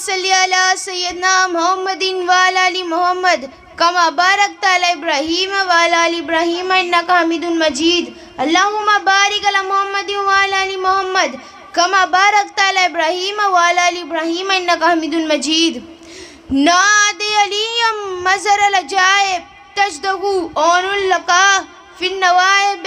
सल्ली अला सय्यदना मुहम्मदिन व अला आलि मुहम्मद कमा बारकता अला इब्राहीम व अला आलि इब्राहीम इन्नका हमीदुन मजीद। अल्लाहुम्मा बारिक अला मुहम्मदिन व अला आलि मुहम्मद कमा बारकता अला इब्राहीम व अला आलि इब्राहीम इन्नका हमीदुन मजीद। नाद अलियम मज़र अलजाइब तजदहु औनुल लका फिन नवाइब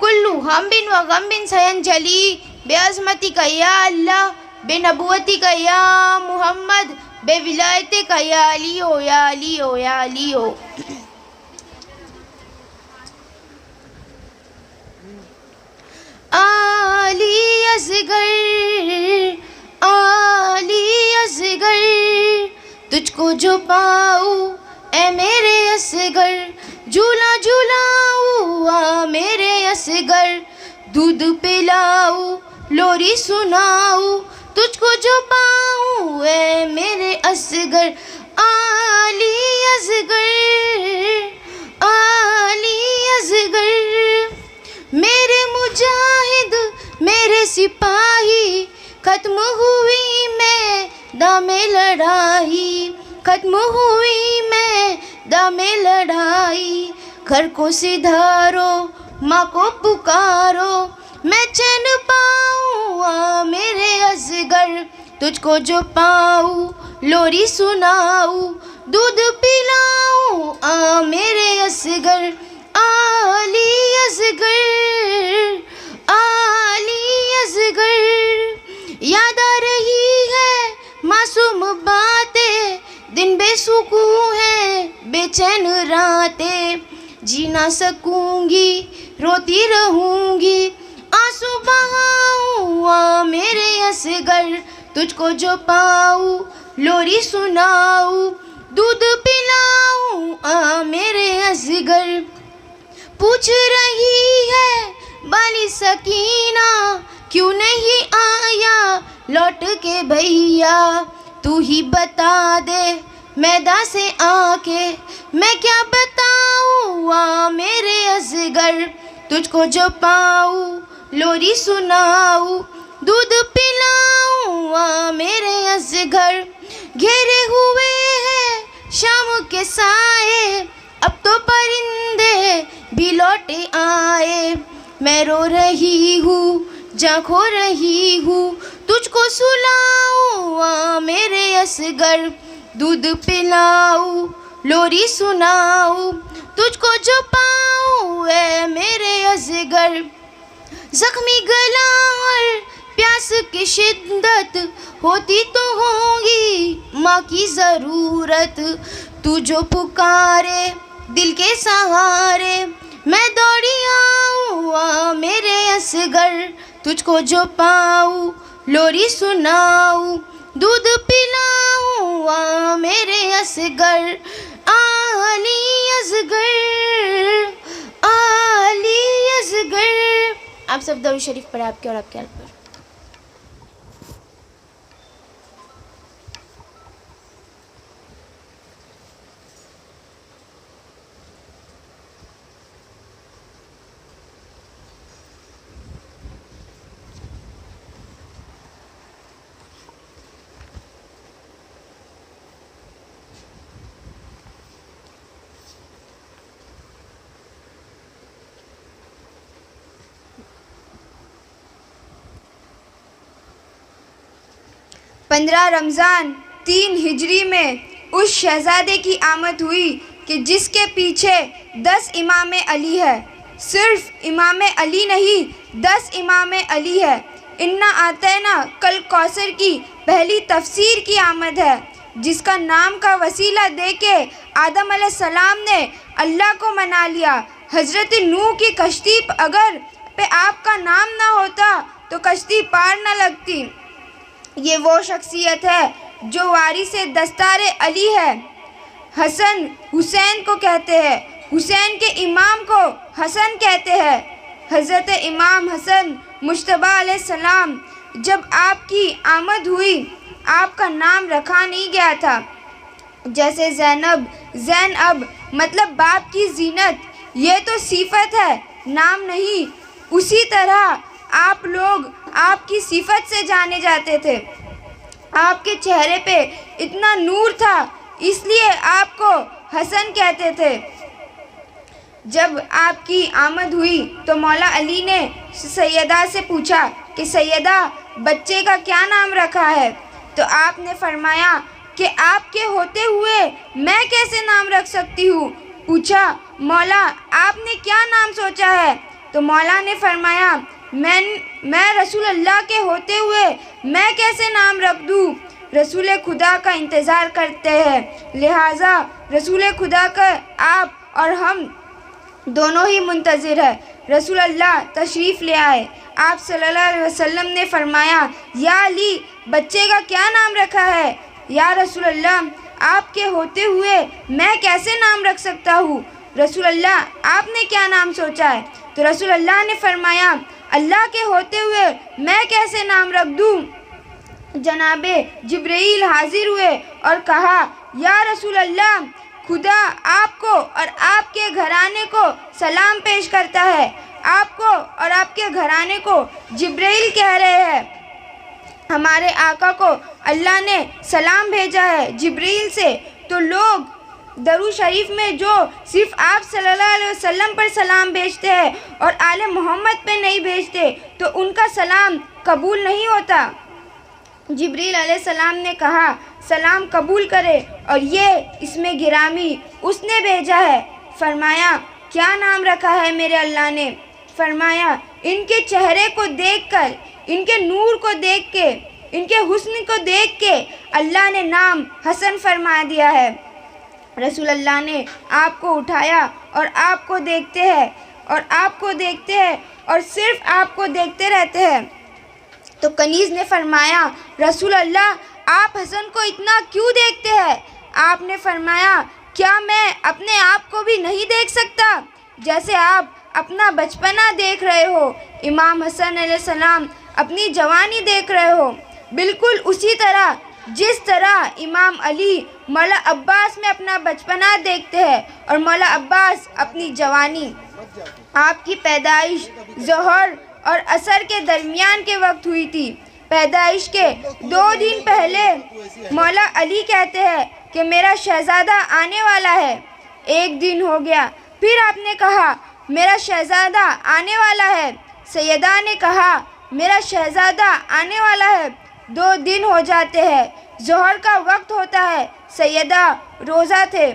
कुल्लु हमबिन व गम्बिन सयंजली बेअज़मतिका या अल्लाह बेनबुवतिका या मुहम्मद बेविलायतिका या अली हो या अली हो या अली हो। आली असगर तुझको जो पाऊँ ए मेरे असगर, झूला झूलाऊँ आ मेरे असगर, दूध पिलाऊँ लोरी सुनाऊँ तुझको जो पाऊँ ए मेरे असगर। आली असगर मेरे मुजाहिद मेरे सिपाही, खत्म हुई मैदाने लड़ाई, खत्म हुई मैदाने लड़ाई। घर को सिधारो माँ को पुकारो मैं चैन पाऊँ आ मेरे असगर, तुझको जो पाऊँ लोरी सुनाऊँ दूध पिलाऊँ आ मेरे असगर। आली असगर याद आ रही है मासूम बातें, दिन बेसुकून है बेचैन रातें, जी ना सकूंगी रोती रहूंगी आंसू बहाऊं आ मेरे असगर, तुझको जो पाऊँ लोरी सुनाऊँ दूध पिलाऊं आ मेरे असगर। पूछ रही है बाली सकीना क्यों नहीं आया लौट के भैया, तू ही बता दे मैदान से आके मैं क्या बताऊँ आ मेरे असगर, तुझको जो पाऊँ लोरी सुनाऊँ दूध पिलाऊँ आ मेरे असगर। घेरे हुए हैं शाम के साए अब तो परिंदे भी लौटे आए, मैं रो रही हूँ जा खो रही हूँ तुझको सुलाऊँ आ मेरे असगर, दूध पिलाऊँ लोरी सुनाऊँ तुझको जो पाऊँ ए मेरे असगर। जख्मी गला और प्यास की शिद्दत होती तो होगी माँ की ज़रूरत, तू जो पुकारे दिल के सहारे मैं दौड़ी आऊँ आ मेरे असगर, तुझको जो पाऊँ लोरी सुनाऊँ दूध पिलाऊँ आ मेरे असगर। आली असगर आप सब दरूद शरीफ पढ़े आपके और आपके पर। पंद्रह रमज़ान 3 हिजरी में उस शहज़ादे की आमद हुई कि जिसके पीछे 10 इमाम अली है। सिर्फ इमाम अली नहीं 10 इमाम अली है। इन्ना आतैना कल कौसर की पहली तफसीर की आमद है, जिसका नाम का वसीला दे के आदम अलैहिस्सलाम ने अल्लाह को मना लिया। हज़रत नूह की कश्ती अगर पे आपका नाम ना होता तो कश्ती पार न लगती। ये वो शख्सियत है जो वारिसे दस्तारे अली है। हसन हुसैन को कहते हैं, हुसैन के इमाम को हसन कहते हैं। हज़रत इमाम हसन मुश्तबा अलैहिस्सलाम जब आपकी आमद हुई आपका नाम रखा नहीं गया था। जैसे ज़ैनब मतलब बाप की जीनत, ये तो सिफत है नाम नहीं। उसी तरह आप लोग आपकी सिफत से जाने जाते थे। आपके चेहरे पे इतना नूर था, इसलिए आपको हसन कहते थे। जब आपकी आमद हुई तो मौला अली ने सैयदा से पूछा कि सैयदा, बच्चे का क्या नाम रखा है? तो आपने फरमाया कि आपके होते हुए मैं कैसे नाम रख सकती हूँ। पूछा, मौला आपने क्या नाम सोचा है? तो मौला ने फरमाया, मैं रसूल अल्लाह के होते हुए मैं कैसे नाम रख दूँ? रसूल खुदा का इंतज़ार करते हैं, लिहाजा रसूल खुदा का आप और हम दोनों ही मुंतज़िर है। रसूल अल्लाह तशरीफ़ ले आए। आप सल्लल्लाहु अलैहि वसल्लम ने फरमाया, या अली, बच्चे का क्या नाम रखा है? या रसूल अल्लाह, आपके होते हुए मैं कैसे नाम रख सकता हूँ? रसूल अल्लाह, आपने क्या नाम सोचा है? तो रसूल अल्लाह ने फरमाया, अल्लाह के होते हुए मैं कैसे नाम रख दूँ? जनाबे जिब्रील हाजिर हुए और कहा, या रसूल अल्लाह, खुदा आपको और आपके घराने को सलाम पेश करता है। आपको और आपके घराने को जिब्रील कह रहे हैं। हमारे आका को अल्लाह ने सलाम भेजा है जिब्रील से। तो लोग दरूद शरीफ में जो सिर्फ़ आप सल्लल्लाहु अलैहि वसल्लम पर सलाम भेजते हैं और आले मोहम्मद पे नहीं भेजते, तो उनका सलाम कबूल नहीं होता। जिब्रील अलैहिस्सलाम ने कहा, सलाम कबूल करे, और ये इसमें गिरामी उसने भेजा है। फरमाया, क्या नाम रखा है मेरे अल्लाह ने? फरमाया, इनके चेहरे को देखकर, इनके नूर को देख के, इनके हुस्न को देख के अल्लाह ने नाम हसन फरमा दिया है। रसूल अल्लाह ने आपको उठाया और आपको देखते हैं और आपको देखते हैं और सिर्फ आपको देखते रहते हैं। तो कनीज़ ने फरमाया, रसूल अल्लाह, आप हसन को इतना क्यों देखते हैं? आपने फरमाया, क्या मैं अपने आप को भी नहीं देख सकता? जैसे आप अपना बचपना देख रहे हो, इमाम हसन अलैहिस्सलाम अपनी जवानी देख रहे हो, बिल्कुल उसी तरह जिस तरह इमाम अली मौला अब्बास में अपना बचपना देखते हैं और मौला अब्बास अपनी जवानी। आपकी पैदाइश ज़ोहर और असर के दरमियान के वक्त हुई थी। पैदाइश के 2 दिन पहले मौला अली कहते हैं कि मेरा शहज़ादा आने वाला है। 1 दिन हो गया, फिर आपने कहा मेरा शहज़ादा आने वाला है। सैयदा ने कहा मेरा शहज़ादा आने वाला है। 2 दिन हो जाते हैं, ज़ोहर का वक्त होता है। सैयदा रोज़ा थे,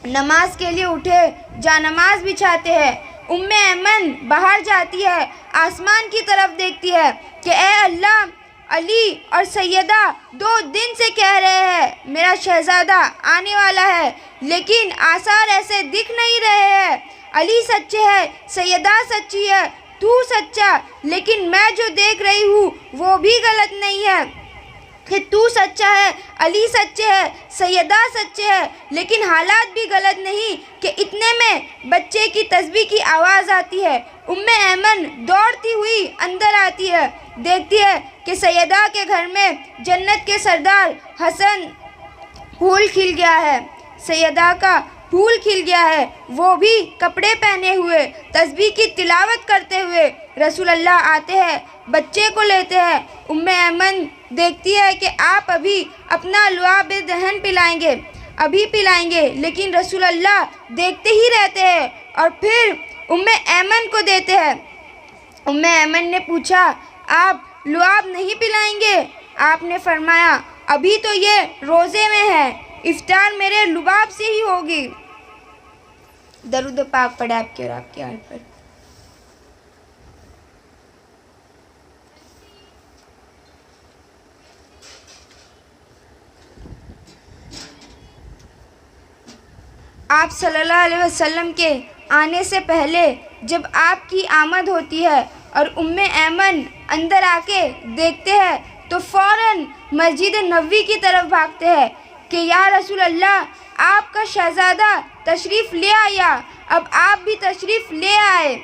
नमाज के लिए उठे, जा नमाज बिछाते हैं। उम्मे ऐमन बाहर जाती है, आसमान की तरफ देखती है कि ए अल्लाह, अली और सैयदा 2 दिन से कह रहे हैं मेरा शहज़ादा आने वाला है, लेकिन आसार ऐसे दिख नहीं रहे हैं। अली सच्चे है, सैयदा सच्ची है, तू सच्चा, लेकिन मैं जो देख रही हूँ वो भी गलत नहीं है कि तू सच्चा है, अली सच्चे है, सैयदा सच्चे है, लेकिन हालात भी गलत नहीं कि इतने में बच्चे की तस्बीह की आवाज़ आती है। उम्मे ऐमन दौड़ती हुई अंदर आती है, देखती है कि सैयदा के घर में जन्नत के सरदार हसन फूल खिल गया है। सैयदा का फूल खिल गया है, वो भी कपड़े पहने हुए, तस्बीह की तिलावत करते हुए। रसूल अल्लाह आते हैं, बच्चे को लेते हैं। उम्मे ऐमन देखती है कि आप अभी अपना लुआब दहन पिलाएंगे, अभी पिलाएंगे, लेकिन रसूल अल्लाह देखते ही रहते हैं और फिर उम्मे ऐमन को देते हैं। उम्मे ऐमन ने पूछा, आप लुआब नहीं पिलाएंगे? आपने फरमाया, अभी तो ये रोज़े में है, इफ्तार मेरे लुबाब से ही होगी। दरूद पाक पढ़े आपके और आपके हाल पर। आप सल्लल्लाहु अलैहि वसल्लम के आने से पहले जब आपकी आमद होती है और उम्मे ऐमन अंदर आके देखते हैं तो फ़ौरन मस्जिद नबवी की तरफ भागते हैं कि या रसूल अल्लाह, आपका शहज़ादा तशरीफ़ ले आया, अब आप भी तशरीफ़ ले आए।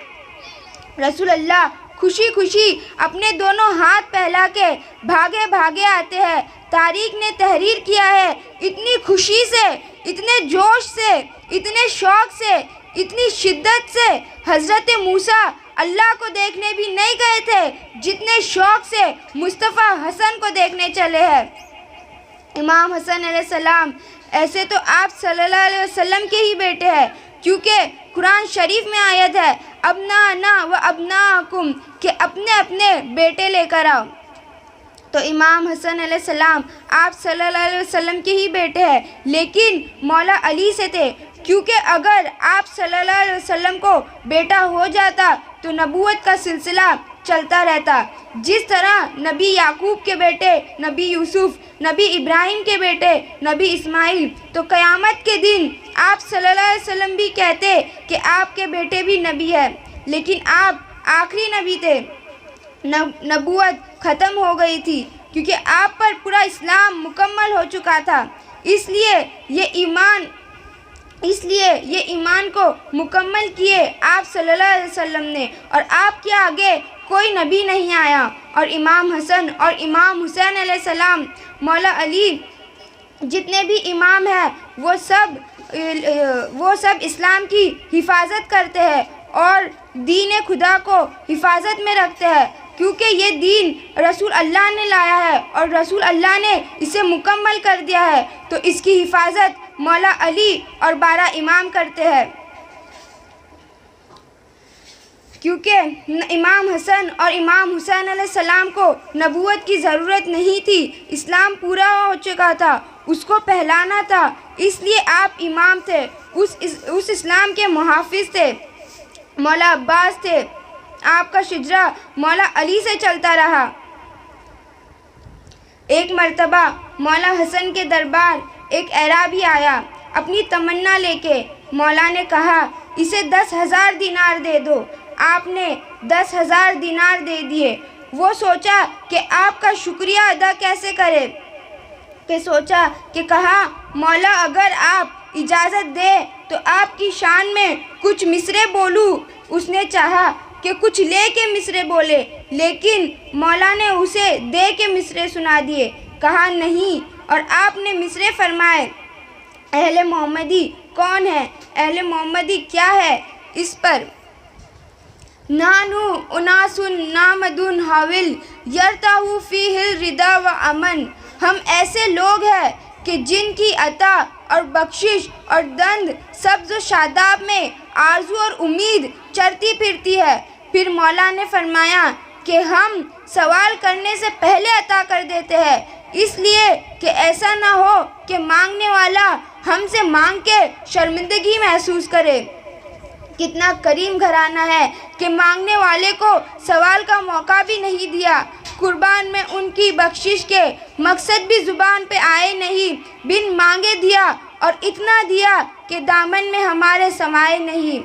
रसूल अल्लाह खुशी खुशी अपने दोनों हाथ फैला के भागे भागे आते हैं। तारीख ने तहरीर किया है, इतनी खुशी से, इतने जोश से, इतने शौक़ से, इतनी शिद्दत से हज़रत मूसा अल्लाह को देखने भी नहीं गए थे जितने शौक़ से मुस्तफ़ा हसन को देखने चले हैं। इमाम हसन अलैहिस्सलाम ऐसे तो आप सल्लल्लाहु अलैहि वसल्लम के ही बेटे हैं, क्योंकि कुरान शरीफ में आयत है अबनाना व अबनाकुम के अपने अपने बेटे लेकर आओ। तो इमाम हसन अलैहिस्सलाम आप सल्लल्लाहु अलैहि वसल्लम के ही बेटे हैं, लेकिन मौला अली से थे, क्योंकि अगर आप सल्लल्लाहु अलैहि वसल्लम को बेटा हो जाता तो नबूवत का सिलसिला चलता रहता। जिस तरह नबी याकूब के बेटे नबी यूसुफ, नबी इब्राहिम के बेटे नबी इस्माइल, तो क़यामत के दिन आप सल्लल्लाहु अलैहि वसल्लम भी कहते कि आपके बेटे भी नबी है, लेकिन आप आखिरी नबी थे। नबूवत ख़त्म हो गई थी, क्योंकि आप पर पूरा इस्लाम मुकम्मल हो चुका था। इसलिए ये ईमान को मुकम्मल किए आप सल्लल्लाहु अलैहि वसल्लम ने, और आपके आगे कोई नबी नहीं आया। और इमाम हसन और इमाम हुसैन अलैहिस्सलाम, मौला अली, जितने भी इमाम हैं वो सब इस्लाम की हिफाजत करते हैं और दीन खुदा को हिफाजत में रखते हैं, क्योंकि ये दीन रसूल अल्लाह ने लाया है और रसूल अल्लाह ने इसे मुकम्मल कर दिया है। तो इसकी हिफाजत मौला अली और 12 इमाम करते हैं, क्योंकि इमाम हसन और इमाम हुसैन अलैहिस्सलाम को नबूवत की ज़रूरत नहीं थी। इस्लाम पूरा हो चुका था, उसको पहलाना था, इसलिए आप इमाम थे, उस इस्लाम के मुहाफिज थे। मौला अब्बास थे, आपका शिजरा मौला अली से चलता रहा। एक मर्तबा मौला हसन के दरबार एक अराबी आया अपनी तमन्ना लेके। मौला ने कहा इसे 10,000 दिनार दे दो। आपने 10,000 दिनार दे दिए। वो सोचा कि आपका शुक्रिया अदा कैसे करे, कि सोचा कि कहा मौला अगर आप इजाज़त दे तो आपकी शान में कुछ मिसरे बोलूँ। उसने चाहा कि कुछ ले के मिसरे बोले, लेकिन मौला ने उसे दे के मिसरे सुना दिए। कहा नहीं, और आपने मिसरे फरमाए। अहले मोहम्मदी कौन है, अहले मोहम्मदी क्या है, इस पर नानू उनासुन नामदुन हाविल यरताहु फीहिल रिदा व अमन। हम ऐसे लोग हैं कि जिनकी अता और बख्शिश और दंद सब्ज़ व शादाब में आरजू और उम्मीद चरती फिरती है। फिर मौला ने फरमाया कि हम सवाल करने से पहले अता कर देते हैं, इसलिए कि ऐसा ना हो कि मांगने वाला हमसे मांग के शर्मिंदगी महसूस करे। कितना करीम घराना है कि मांगने वाले को सवाल का मौका भी नहीं दिया। कुर्बान में उनकी बख्शिश के मकसद भी ज़ुबान पे आए नहीं, बिन मांगे दिया और इतना दिया कि दामन में हमारे समाए नहीं।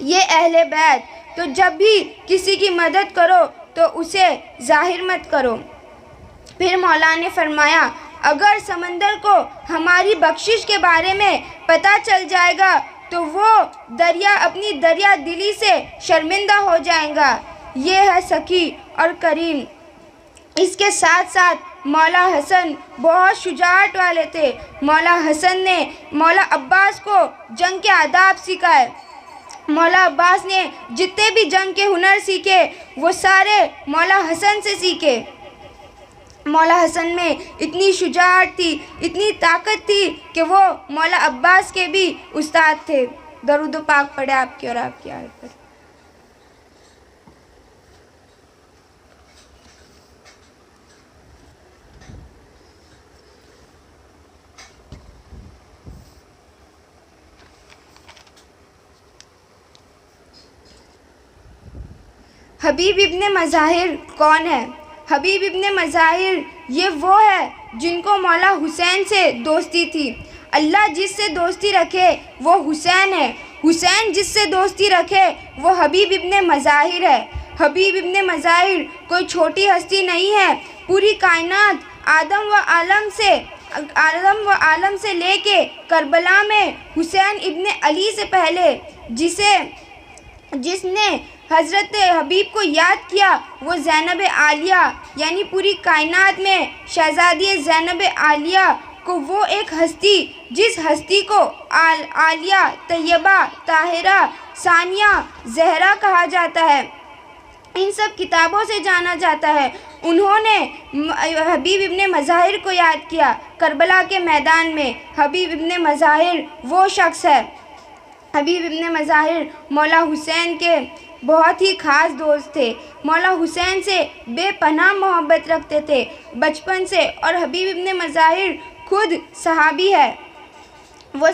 ये अहले बैत। तो जब भी किसी की मदद करो तो उसे ज़ाहिर मत करो। फिर मौला ने फरमाया अगर समंदर को हमारी बख्शिश के बारे में पता चल जाएगा तो वो दरिया अपनी दरिया दिली से शर्मिंदा हो जाएगा। ये है सखी और करीम। इसके साथ साथ मौला हसन बहुत शुजाअत वाले थे। मौला हसन ने मौला अब्बास को जंग के आदाब सिखाए। मौला अब्बास ने जितने भी जंग के हुनर सीखे वो सारे मौला हसन से सीखे। मौला हसन में इतनी शुजाअत थी, इतनी ताकत थी कि वो मौला अब्बास के भी उस्ताद थे। दरूद पाक पढ़े आपकी और आपकी आल पर। हबीब इब्ने मज़ाहिर कौन है? हबीब इब्ने मज़ाहिर ये वो है जिनको मौला हुसैन से दोस्ती थी। अल्लाह जिससे दोस्ती रखे वो हुसैन है, हुसैन जिससे दोस्ती रखे वो हबीब इब्ने मज़ाहिर है। हबीब इब्ने मज़ाहिर कोई छोटी हस्ती नहीं है। पूरी कायनात आदम व आलम से लेके करबला में हुसैन इब्ने अली से पहले जिसने हज़रत हबीब को याद किया वो ज़ैनब आलिया, यानी पूरी कायनात में शहज़ादी ज़ैनब आलिया को वो एक हस्ती जिस हस्ती को आलिया, तैयबा, ताहिरा, सानिया, जहरा कहा जाता है, इन सब किताबों से जाना जाता है। उन्होंने हबीब इब्ने मज़ाहिर को याद किया करबला के मैदान में। हबीब इब्ने मज़ाहिर वो शख्स है। हबीब इब्ने मज़ाहिर मौला हुसैन के बहुत ही ख़ास दोस्त थे। मौला हुसैन से बेपनाह मोहब्बत रखते थे बचपन से। और हबीब इब्ने मज़ाहिर खुद सहाबी है। वो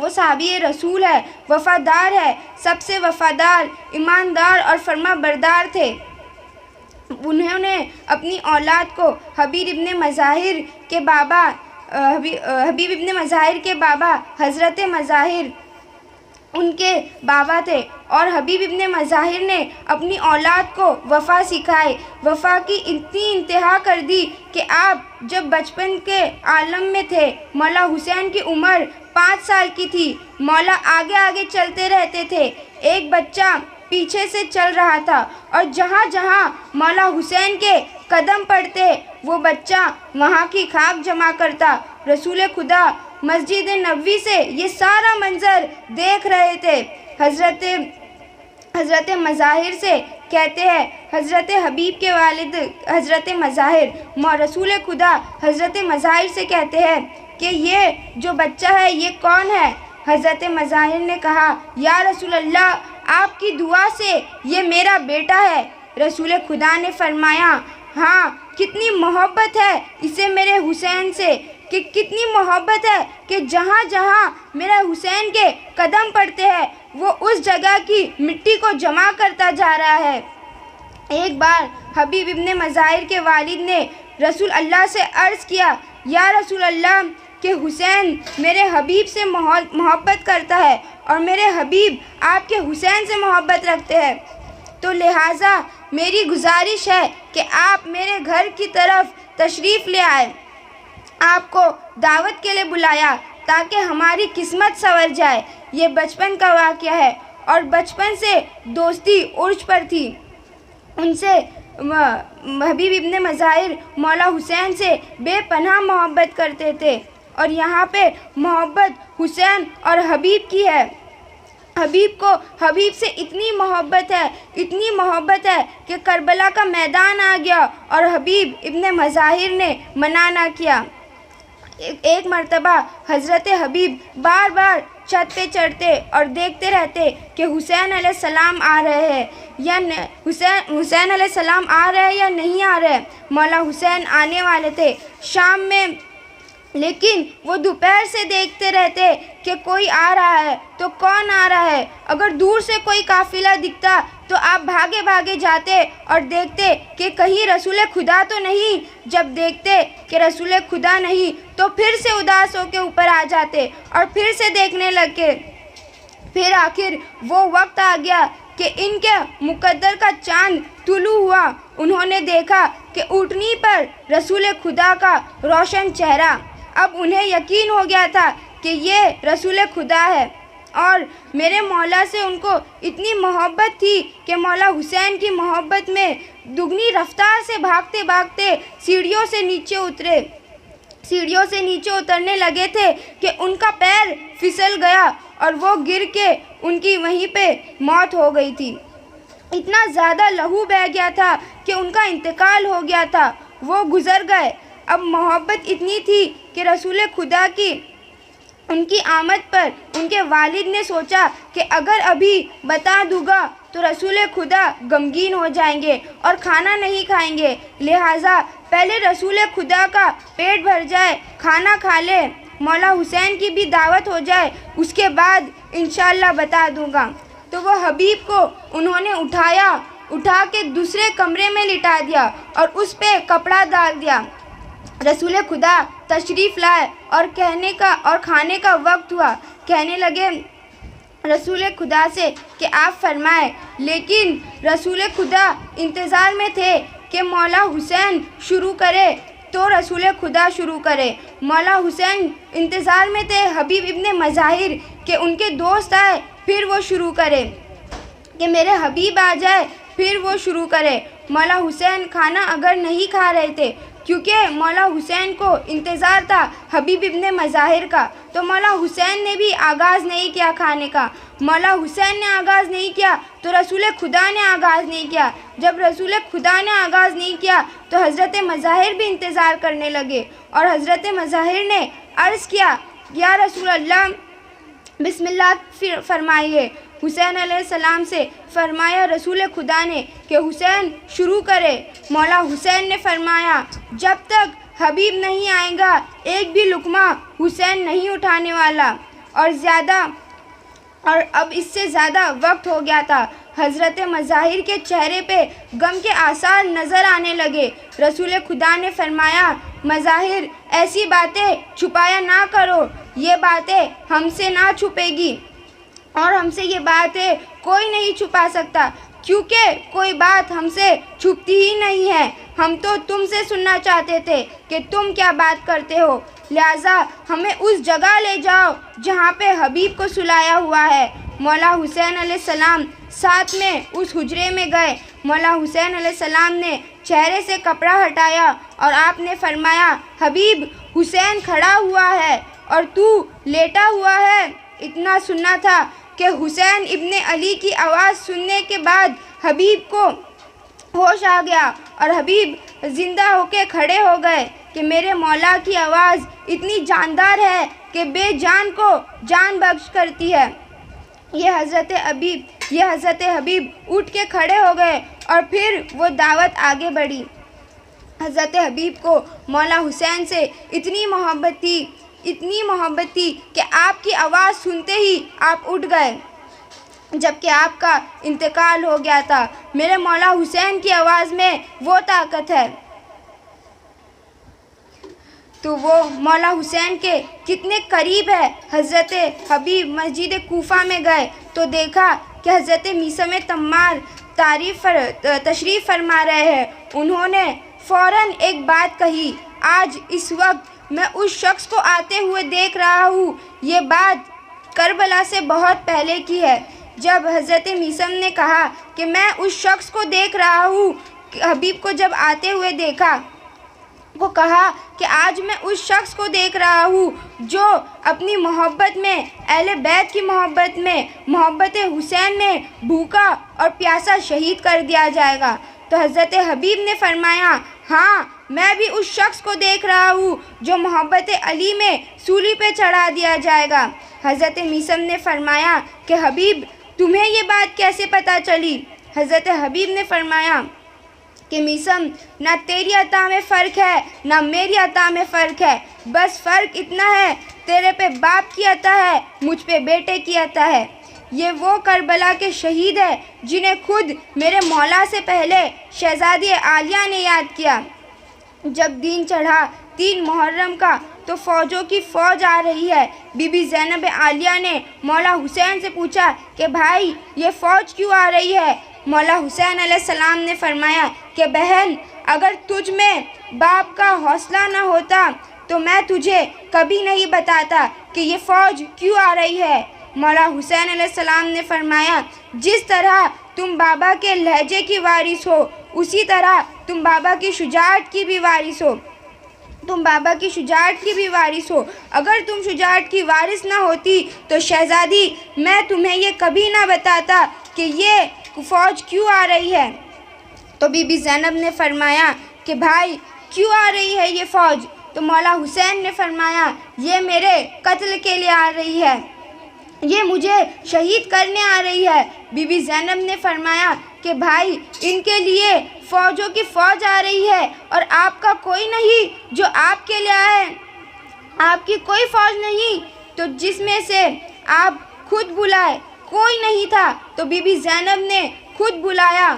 सहाबी रसूल है, वफ़ादार है, सबसे वफ़ादार, ईमानदार और फर्माबरदार थे। उन्होंने अपनी औलाद को हबीब इब्ने मज़ाहिर के बाबा हबीब इब्ने मज़ाहिर के बाबा हज़रत मज़ाहिर उनके बाबा थे। और हबीब इब्ने मज़ाहिर ने अपनी औलाद को वफ़ा सिखाई। वफ़ा की इतनी इंतहा कर दी कि आप जब बचपन के आलम में थे, मौला हुसैन की उम्र 5 साल की थी। मौला आगे आगे चलते रहते थे, एक बच्चा पीछे से चल रहा था और जहाँ जहाँ मौला हुसैन के कदम पड़ते वो बच्चा वहाँ की खाक जमा करता। रसूल खुदा मस्जिद नबवी से ये सारा मंज़र देख रहे थे। हज़रत मज़ाहिर से कहते हैं, हज़रत हबीब के वालिद हज़रत मज़ाहिर रसूल खुदा हज़रत मज़ाहिर से कहते हैं कि ये जो बच्चा है ये कौन है। हज़रत मज़ाहिर ने कहा, या रसूल अल्लाह, आपकी दुआ से ये मेरा बेटा है। रसूल खुदा ने फरमाया, हाँ, कितनी मोहब्बत है इसे मेरे हुसैन से, कि कितनी मोहब्बत है कि जहाँ जहाँ मेरा हुसैन के कदम पड़ते हैं वो उस जगह की मिट्टी को जमा करता जा रहा है। एक बार हबीब इब्ने मज़ाहिर के वालिद ने रसूल अल्लाह से अर्ज़ किया, या रसूल अल्लाह, कि हुसैन मेरे हबीब से मोहब्बत करता है और मेरे हबीब आपके हुसैन से मोहब्बत रखते हैं, तो लिहाजा मेरी गुजारिश है कि आप मेरे घर की तरफ तशरीफ़ ले आए। आपको दावत के लिए बुलाया ताकि हमारी किस्मत संवर जाए। ये बचपन का वाक़या है और बचपन से दोस्ती उर्ज पर थी। उनसे हबीब इब्ने मज़ाहिर मौला हुसैन से बेपनाह मोहब्बत करते थे। और यहाँ पे मोहब्बत हुसैन और हबीब की है। हबीब को हबीब से इतनी मोहब्बत है कि करबला का मैदान आ गया और हबीब इब्ने मज़ाहिर ने मना ना किया। एक मर्तबा हज़रत हबीब बार बार छत पे चढ़ते और देखते रहते कि हुसैन अलैहिस्सलाम आ रहे हैं या हुसैन अलैहिस्सलाम आ रहे हैं या नहीं आ रहे। मौला हुसैन आने वाले थे शाम में, लेकिन वो दोपहर से देखते रहते कि कोई आ रहा है तो कौन आ रहा है। अगर दूर से कोई काफ़िला दिखता तो आप भागे भागे जाते और देखते कि कहीं रसूल खुदा तो नहीं। जब देखते कि रसूल खुदा नहीं तो फिर से उदास होकर ऊपर आ जाते और फिर से देखने लगे। फिर आखिर वो वक्त आ गया कि इनके मुकद्दर का चाँद तुलू हुआ। उन्होंने देखा कि ऊँटनी पर रसूल खुदा का रोशन चेहरा। अब उन्हें यकीन हो गया था कि ये रसूल खुदा है और मेरे मौला से उनको इतनी मोहब्बत थी कि मौला हुसैन की मोहब्बत में दुगनी रफ्तार से भागते भागते सीढ़ियों से नीचे उतरने लगे थे कि उनका पैर फिसल गया और वो गिर के उनकी वहीं पे मौत हो गई थी। इतना ज़्यादा लहू बह गया था कि उनका इंतकाल हो गया था, वो गुज़र गए। अब मोहब्बत इतनी थी कि रसूल खुदा की उनकी आमद पर उनके वालिद ने सोचा कि अगर अभी बता दूंगा तो रसूल खुदा गमगीन हो जाएंगे और खाना नहीं खाएंगे, लिहाजा पहले रसूल खुदा का पेट भर जाए, खाना खा ले, मौला हुसैन की भी दावत हो जाए, उसके बाद इंशाअल्लाह बता दूंगा। तो वो हबीब को उन्होंने उठा के दूसरे कमरे में लिटा दिया और उस पर कपड़ा डाल दिया। रसूल खुदा तशरीफ़ लाए और खाने का वक्त हुआ। कहने लगे रसूल खुदा से कि आप फरमाएं, लेकिन रसूल खुदा इंतज़ार में थे कि मौला हुसैन शुरू करे तो रसूल खुदा शुरू करे। मौला हुसैन इंतज़ार में थे हबीब इब्ने मज़ाहिर के उनके दोस्त आए फिर वो शुरू करे, कि मेरे हबीब आ जाए फिर वो शुरू करे। मौला हुसैन खाना अगर नहीं खा रहे थे क्योंकि मौला हुसैन को इंतज़ार था हबीब इब्ने मज़ाहिर का। तो मौला हुसैन ने भी आगाज़ नहीं किया खाने का। मौला हुसैन ने आगाज़ नहीं किया तो रसूल खुदा ने आगाज़ नहीं किया। जब रसूल खुदा ने आगाज़ नहीं किया तो हज़रत मज़ाहिर भी इंतज़ार करने लगे। और हज़रत मज़ाहिर ने अर्ज़ किया, या रसूल अल्लाह बिस्मिल्लाह फिर फरमाइए। हुसैन अलैहिस्सलाम से फरमाया रसूल खुदा ने कि हुसैन शुरू करे। मौला हुसैन ने फरमाया, जब तक हबीब नहीं आएगा एक भी लुक़मा हुसैन नहीं उठाने वाला। और अब इससे ज़्यादा वक्त हो गया था। हज़रत मज़ाहिर के चेहरे पे गम के आसार नज़र आने लगे। रसूल खुदा ने फरमाया, मज़ाहिर ऐसी बातें छुपाया ना करो, ये बातें हमसे ना छुपेगी और हमसे ये बातें कोई नहीं छुपा सकता, क्योंकि कोई बात हमसे छुपती ही नहीं है। हम तो तुमसे सुनना चाहते थे कि तुम क्या बात करते हो, लिहाजा हमें उस जगह ले जाओ जहाँ पे हबीब को सुलाया हुआ है। मौला हुसैन अलैहिस्सलाम साथ में उस हुजरे में गए। मौला हुसैन अलैहिस्सलाम ने चेहरे से कपड़ा हटाया और आपने फरमाया, हबीब हुसैन खड़ा हुआ है और तू लेटा हुआ है। इतना सुनना था कि हुसैन इब्ने अली की आवाज़ सुनने के बाद हबीब को होश आ गया और हबीब ज़िंदा होके खड़े हो गए कि मेरे मौला की आवाज़ इतनी जानदार है कि बेजान को जान बख्श करती है। ये हज़रत हबीब उठ के खड़े हो गए और फिर वो दावत आगे बढ़ी। हज़रत हबीब को मौला हुसैन से इतनी मोहब्बत थी कि आपकी आवाज़ सुनते ही आप उठ गए, जबकि आपका इंतकाल हो गया था। मेरे मौला हुसैन की आवाज़ में वो ताकत है। तो वो मौला हुसैन के कितने करीब है। हज़रत हबीब मस्जिद कूफ़ा में गए तो देखा कि हज़रत मीसम तम्मार तशरीफ़ फरमा रहे हैं। उन्होंने फ़ौरन एक बात कही, आज इस वक्त मैं उस शख्स को आते हुए देख रहा हूँ। ये बात करबला से बहुत पहले की है। जब हज़रत मीसम ने कहा कि मैं उस शख्स को देख रहा हूँ, हबीब को जब आते हुए देखा, वो कहा कि आज मैं उस शख्स को देख रहा हूँ जो अपनी मोहब्बत में, अहले बैत की मोहब्बत में, मोहब्बत हुसैन में भूखा और प्यासा शहीद कर दिया जाएगा। तो हज़रत हबीब ने फरमाया, हाँ मैं भी उस शख्स को देख रहा हूँ जो मोहब्बत अली में सूली पे चढ़ा दिया जाएगा। हज़रत मीसम ने फरमाया कि हबीब तुम्हें ये बात कैसे पता चली? हज़रत हबीब ने फरमाया कि मीसम, ना तेरी अता में फ़र्क है ना मेरी अता में फ़र्क है, बस फ़र्क इतना है तेरे पे बाप की अता है, मुझ पे बेटे की अता है। ये वो करबला के शहीद है जिन्हें खुद मेरे मौला से पहले शहज़ादी आलिया ने याद किया। जब दिन चढ़ा 3 मुहर्रम का तो फ़ौजों की फ़ौज आ रही है। बीबी ज़ैनब आलिया ने मौला हुसैन से पूछा कि भाई ये फ़ौज क्यों आ रही है? मौला हुसैन अलैहिस्सलाम ने फरमाया कि बहन, अगर तुझ में बाप का हौसला न होता तो मैं तुझे कभी नहीं बताता कि ये फ़ौज क्यों आ रही है। मौला हुसैन अलैहिस्सलाम ने फरमाया, जिस तरह तुम बाबा के लहजे की वारिस हो, उसी तरह तुम बाबा की शुजाअत की भी वारिस हो। अगर तुम शुजाअत की वारिस ना होती तो शहज़ादी मैं तुम्हें ये कभी ना बताता कि ये फ़ौज क्यों आ रही है। तो बीबी ज़ैनब ने फरमाया कि भाई क्यों आ रही है ये फ़ौज? तो मौला हुसैन ने फरमाया, ये मेरे कत्ल के लिए आ रही है, ये मुझे शहीद करने आ रही है। बीबी ज़ैनब ने फरमाया कि भाई इनके लिए फ़ौजों की फ़ौज आ रही है और आपका कोई नहीं जो आपके लिए आए, आपकी कोई फ़ौज नहीं तो जिसमें से आप खुद बुलाए कोई नहीं था। तो बीबी ज़ैनब ने खुद बुलाया।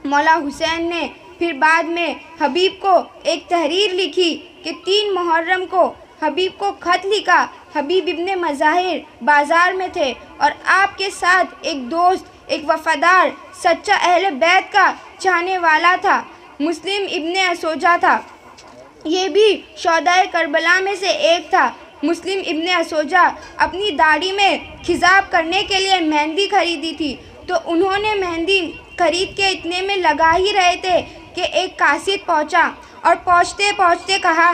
मौला हुसैन ने फिर बाद में हबीब को एक तहरीर लिखी कि 3 मुहर्रम को हबीब को ख़त लिखा। हबीब इब्ने मज़ाहिर बाज़ार में थे और आपके साथ एक दोस्त, एक वफ़ादार सच्चा अहले बैत का चाहने वाला था, मुस्लिम इब्ने असोजा था। ये भी शौदाए करबला में से एक था। मुस्लिम इब्ने असोजा अपनी दाढ़ी में खिजाब करने के लिए मेहंदी खरीदी थी। तो उन्होंने मेहंदी खरीद के इतने में लगा ही रहे थे कि एक कासिद पहुंचा और पहुँचते पहुँचते कहा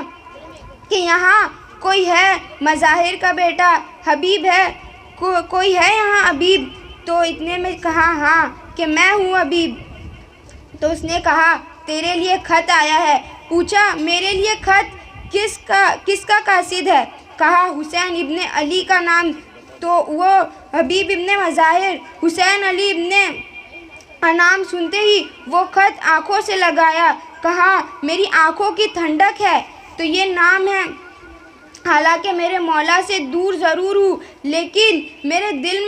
कि यहाँ कोई है मज़ाहिर का बेटा हबीब है, कोई है यहाँ हबीब? तो इतने में कहा हाँ कि मैं हूँ हबीब। तो उसने कहा तेरे लिए ख़त आया है। पूछा मेरे लिए ख़त किसका कासिद है? कहा हुसैन इब्ने अली का नाम। तो वो हबीब इब्ने मज़ाहिर हुसैन अली इब्ने नाम सुनते ही वो ख़त आँखों से लगाया। कहा मेरी आँखों की ठंडक है तो ये नाम है। हालांकि मेरे मौला से दूर ज़रूर हूँ, लेकिन मेरे दिल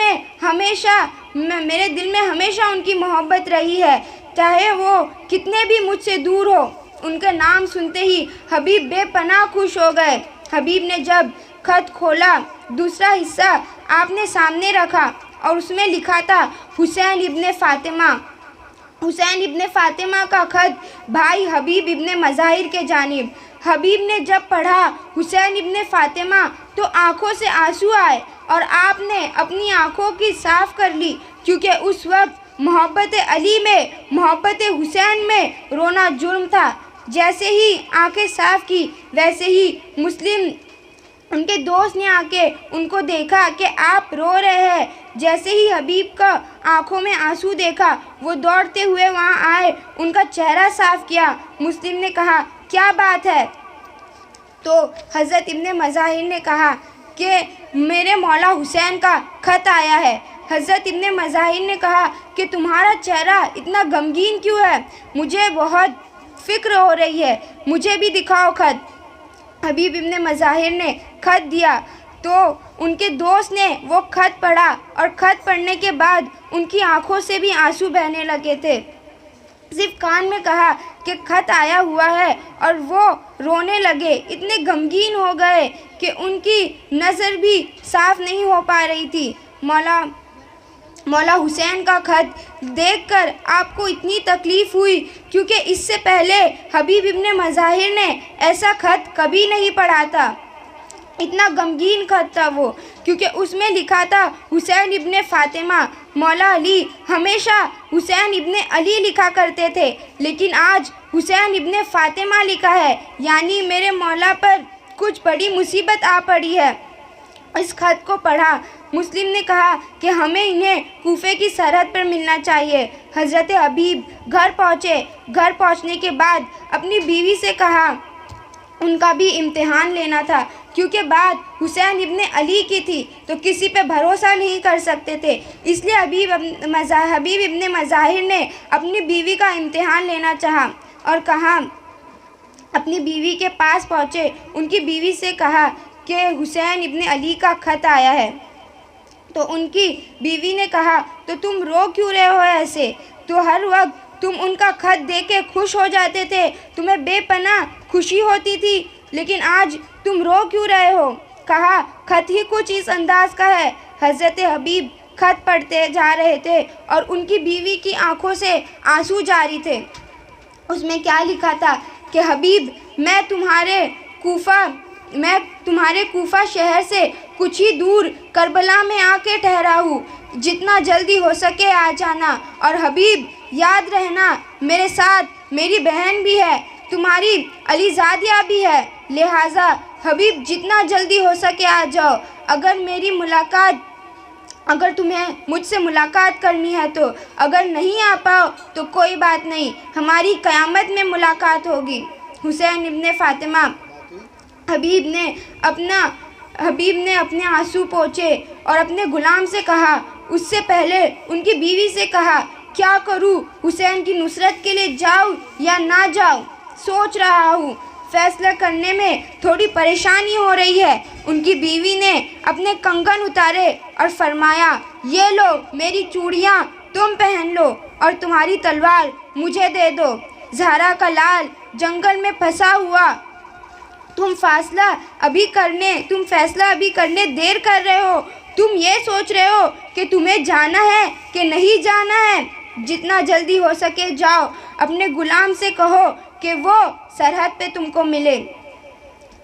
में हमेशा उनकी मोहब्बत रही है, चाहे वो कितने भी मुझसे दूर हो। उनका नाम सुनते ही हबीब बेपनाह खुश हो गए। हबीब ने जब ख़त खोला, दूसरा हिस्सा आपने सामने रखा और उसमें लिखा था हुसैन इब्ने फ़ातिमा। हुसैन इब्ने फ़ातिमा का ख़त भाई हबीब इब्ने मज़ाहिर के जानिब। हबीब ने जब पढ़ा हुसैन इब्ने फ़ातिमा तो आँखों से आंसू आए और आपने अपनी आँखों की साफ़ कर ली, क्योंकि उस वक्त मोहब्बत अली में, मोहब्बत हुसैन में रोना जुर्म था। जैसे ही आँखें साफ़ की वैसे ही मुस्लिम उनके दोस्त ने आके उनको देखा कि आप रो रहे हैं। जैसे ही हबीब का आंखों में आंसू देखा, वो दौड़ते हुए वहाँ आए, उनका चेहरा साफ़ किया। मुस्लिम ने कहा क्या बात है? तो हज़रत इब्ने मज़ाहिर ने कहा कि मेरे मौला हुसैन का ख़त आया है। हज़रत इब्ने मज़ाहिर ने कहा कि तुम्हारा चेहरा इतना गमगीन क्यों है? मुझे बहुत फ़िक्र हो रही है, मुझे भी दिखाओ ख़त। हबीब इब्ने मज़ाहिर ने ख़त दिया तो उनके दोस्त ने वो ख़त पढ़ा और ख़त पढ़ने के बाद उनकी आंखों से भी आंसू बहने लगे थे। सिर्फ कान में कहा कि ख़त आया हुआ है और वो रोने लगे, इतने गमगीन हो गए कि उनकी नज़र भी साफ़ नहीं हो पा रही थी। मौला हुसैन का ख़त देखकर आपको इतनी तकलीफ़ हुई, क्योंकि इससे पहले हबीब इब्ने मज़ाहिर ने ऐसा ख़त कभी नहीं पढ़ा था। इतना गमगीन ख़त था वो, क्योंकि उसमें लिखा था हुसैन इब्ने फ़ातिमा। मौला अली हमेशा हुसैन इब्ने अली लिखा करते थे, लेकिन आज हुसैन इब्ने फ़ातिमा लिखा है, यानी मेरे मौला पर कुछ बड़ी मुसीबत आ पड़ी है। इस ख़त को पढ़ा। मुस्लिम ने कहा कि हमें इन्हें कूफे की सरहद पर मिलना चाहिए। हज़रत हबीब घर पहुँचे। घर पहुँचने के बाद अपनी बीवी से कहा, उनका भी इम्तिहान लेना था, क्योंकि बात हुसैन इब्ने अली की थी तो किसी पे भरोसा नहीं कर सकते थे। इसलिए हबीब इब्ने मज़ाहिर ने अपनी बीवी का इम्तिहान लेना चाहा और कहा, अपनी बीवी के पास पहुँचे। उनकी बीवी से कहा कि हुसैन इब्ने अली का ख़त आया है। तो उनकी बीवी ने कहा, तो तुम रो क्यों रहे हो ऐसे? तो हर वक्त तुम उनका ख़त देख के खुश हो जाते थे, तुम्हें बेपनाह खुशी होती थी, लेकिन आज तुम रो क्यों रहे हो? कहा ख़त ही कुछ इस अंदाज़ का है। हज़रत हबीब ख़त पढ़ते जा रहे थे और उनकी बीवी की आंखों से आंसू जारी थे। उसमें क्या लिखा था कि हबीब, मैं तुम्हारे कूफा शहर से कुछ ही दूर करबला में आके ठहरा हूँ, जितना जल्दी हो सके आ जाना। और हबीब याद रहना, मेरे साथ मेरी बहन भी है, तुम्हारी अलीज़ादिया भी है, लिहाजा हबीब जितना जल्दी हो सके आ जाओ। अगर तुम्हें मुझसे मुलाकात करनी है तो, अगर नहीं आ पाओ तो कोई बात नहीं, हमारी क़यामत में मुलाकात होगी। हुसैन इब्ने फ़ातिमा हबीब ने अपने आंसू पोंछे और अपने ग़ुलाम से कहा, उससे पहले उनकी बीवी से कहा, क्या करूं, हुसैन की नुसरत के लिए जाऊं या ना जाऊं, सोच रहा हूं, फैसला करने में थोड़ी परेशानी हो रही है। उनकी बीवी ने अपने कंगन उतारे और फरमाया, ये लो मेरी चूड़ियाँ तुम पहन लो और तुम्हारी तलवार मुझे दे दो। ज़हरा का लाल जंगल में फंसा हुआ, तुम फैसला अभी करने देर कर रहे हो। तुम ये सोच रहे हो कि तुम्हें जाना है कि नहीं जाना है। जितना जल्दी हो सके जाओ, अपने ग़ुलाम से कहो कि वो सरहद पे तुमको मिले।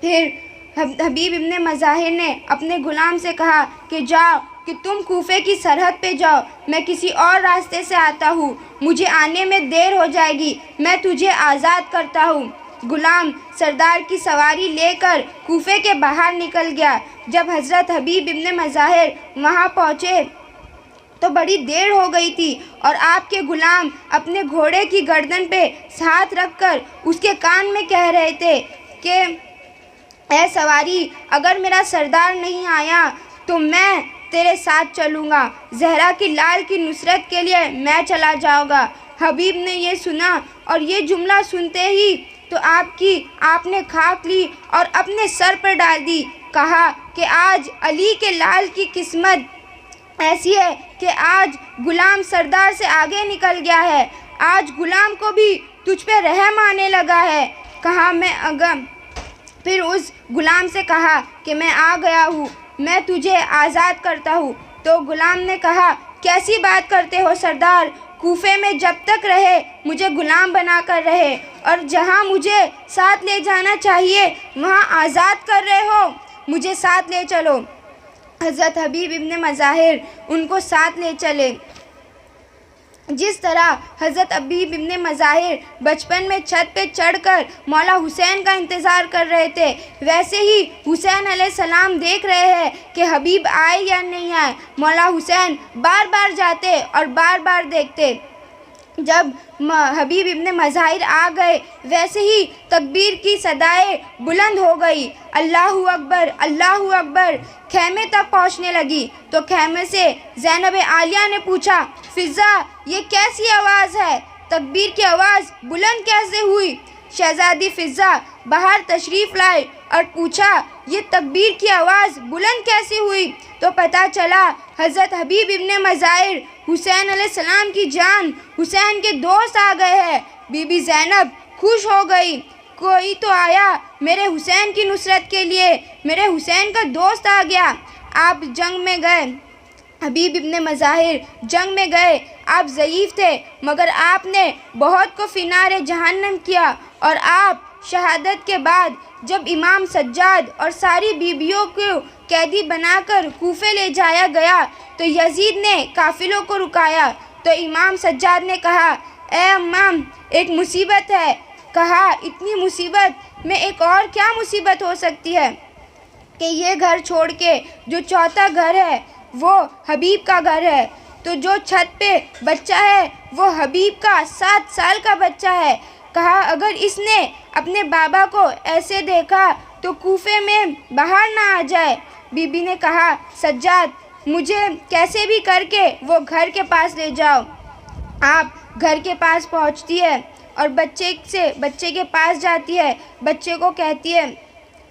फिर हबीब इब्ने मज़ाहिर ने अपने ग़ुलाम से कहा कि जाओ, कि तुम कूफे की सरहद पे जाओ, मैं किसी और रास्ते से आता हूँ, मुझे आने में देर हो जाएगी, मैं तुझे आज़ाद करता हूँ। गुलाम सरदार की सवारी लेकर कूफे के बाहर निकल गया। जब हज़रत हबीब इब्न मज़ाहिर वहाँ पहुँचे तो बड़ी देर हो गई थी और आपके गुलाम अपने घोड़े की गर्दन पे हाथ रखकर उसके कान में कह रहे थे कि ऐ सवारी, अगर मेरा सरदार नहीं आया तो मैं तेरे साथ चलूँगा। ज़हरा की लाल की नुसरत के लिए मैं चला जाऊँगा। हबीब ने ये सुना और ये जुमला सुनते ही तो आपने खाक ली और अपने सर पर डाल दी। कहा कि आज अली के लाल की किस्मत ऐसी है कि आज गुलाम सरदार से आगे निकल गया है। आज गुलाम को भी तुझ पे रहम आने लगा है। कहा मैं अगर फिर उस गुलाम से कहा कि मैं आ गया हूँ, मैं तुझे आज़ाद करता हूँ। तो गुलाम ने कहा, कैसी बात करते हो सरदार, कूफे में जब तक रहे मुझे गुलाम बनाकर रहे और जहाँ मुझे साथ ले जाना चाहिए वहाँ आज़ाद कर रहे हो। मुझे साथ ले चलो। हज़रत हबीब इब्न मज़ाहिर उनको साथ ले चले। जिस तरह हज़रत हबीब इब्न मज़ाहिर बचपन में छत पे चढ़कर मौला हुसैन का इंतज़ार कर रहे थे, वैसे ही हुसैन अलैहिस्सलाम देख रहे हैं कि हबीब आए या नहीं आए। मौला हुसैन बार बार जाते और बार बार देखते। जब हबीब इब्न मज़ाहिर आ गए वैसे ही तकबीर की सदाएं बुलंद हो गई। अल्लाहु अकबर, अल्लाहु अकबर खेमे तक पहुंचने लगी। तो खेमे से ज़ैनब आलिया ने पूछा, फ़िज़ा ये कैसी आवाज़ है, तकबीर की आवाज़ बुलंद कैसे हुई? शहज़ादी फ़िज़ा बाहर तशरीफ़ लाए और पूछा, ये तकबीर की आवाज़ बुलंद कैसी हुई? तो पता चला हज़रत हबीब इब्न मज़ाहिर हुसैन अलैहिस्सलाम की जान, हुसैन के दोस्त आ गए हैं। बीबी ज़ैनब खुश हो गई, कोई तो आया मेरे हुसैन की नुसरत के लिए, मेरे हुसैन का दोस्त आ गया। आप जंग में गए, हबीब इब्न मज़ाहिर जंग में गए। आप ज़ईफ़ थे मगर आपने बहुत को फिनारे जहन्नम किया और आप शहादत के बाद जब इमाम सज्जाद और सारी बीबियों को कैदी बनाकर कूफे ले जाया गया तो यजीद ने काफिलों को रुकाया। तो इमाम सज्जाद ने कहा, ए अम्मा एक मुसीबत है। कहा, इतनी मुसीबत में एक और क्या मुसीबत हो सकती है कि ये घर छोड़ के जो चौथा घर है वो हबीब का घर है। तो जो छत पे बच्चा है वो हबीब का 7 साल का बच्चा है। कहा, अगर इसने अपने बाबा को ऐसे देखा तो कूफे में बाहर ना आ जाए। बीबी ने कहा, सज्जाद मुझे कैसे भी करके वो घर के पास ले जाओ। आप घर के पास पहुंचती है और बच्चे के पास जाती है। बच्चे को कहती है,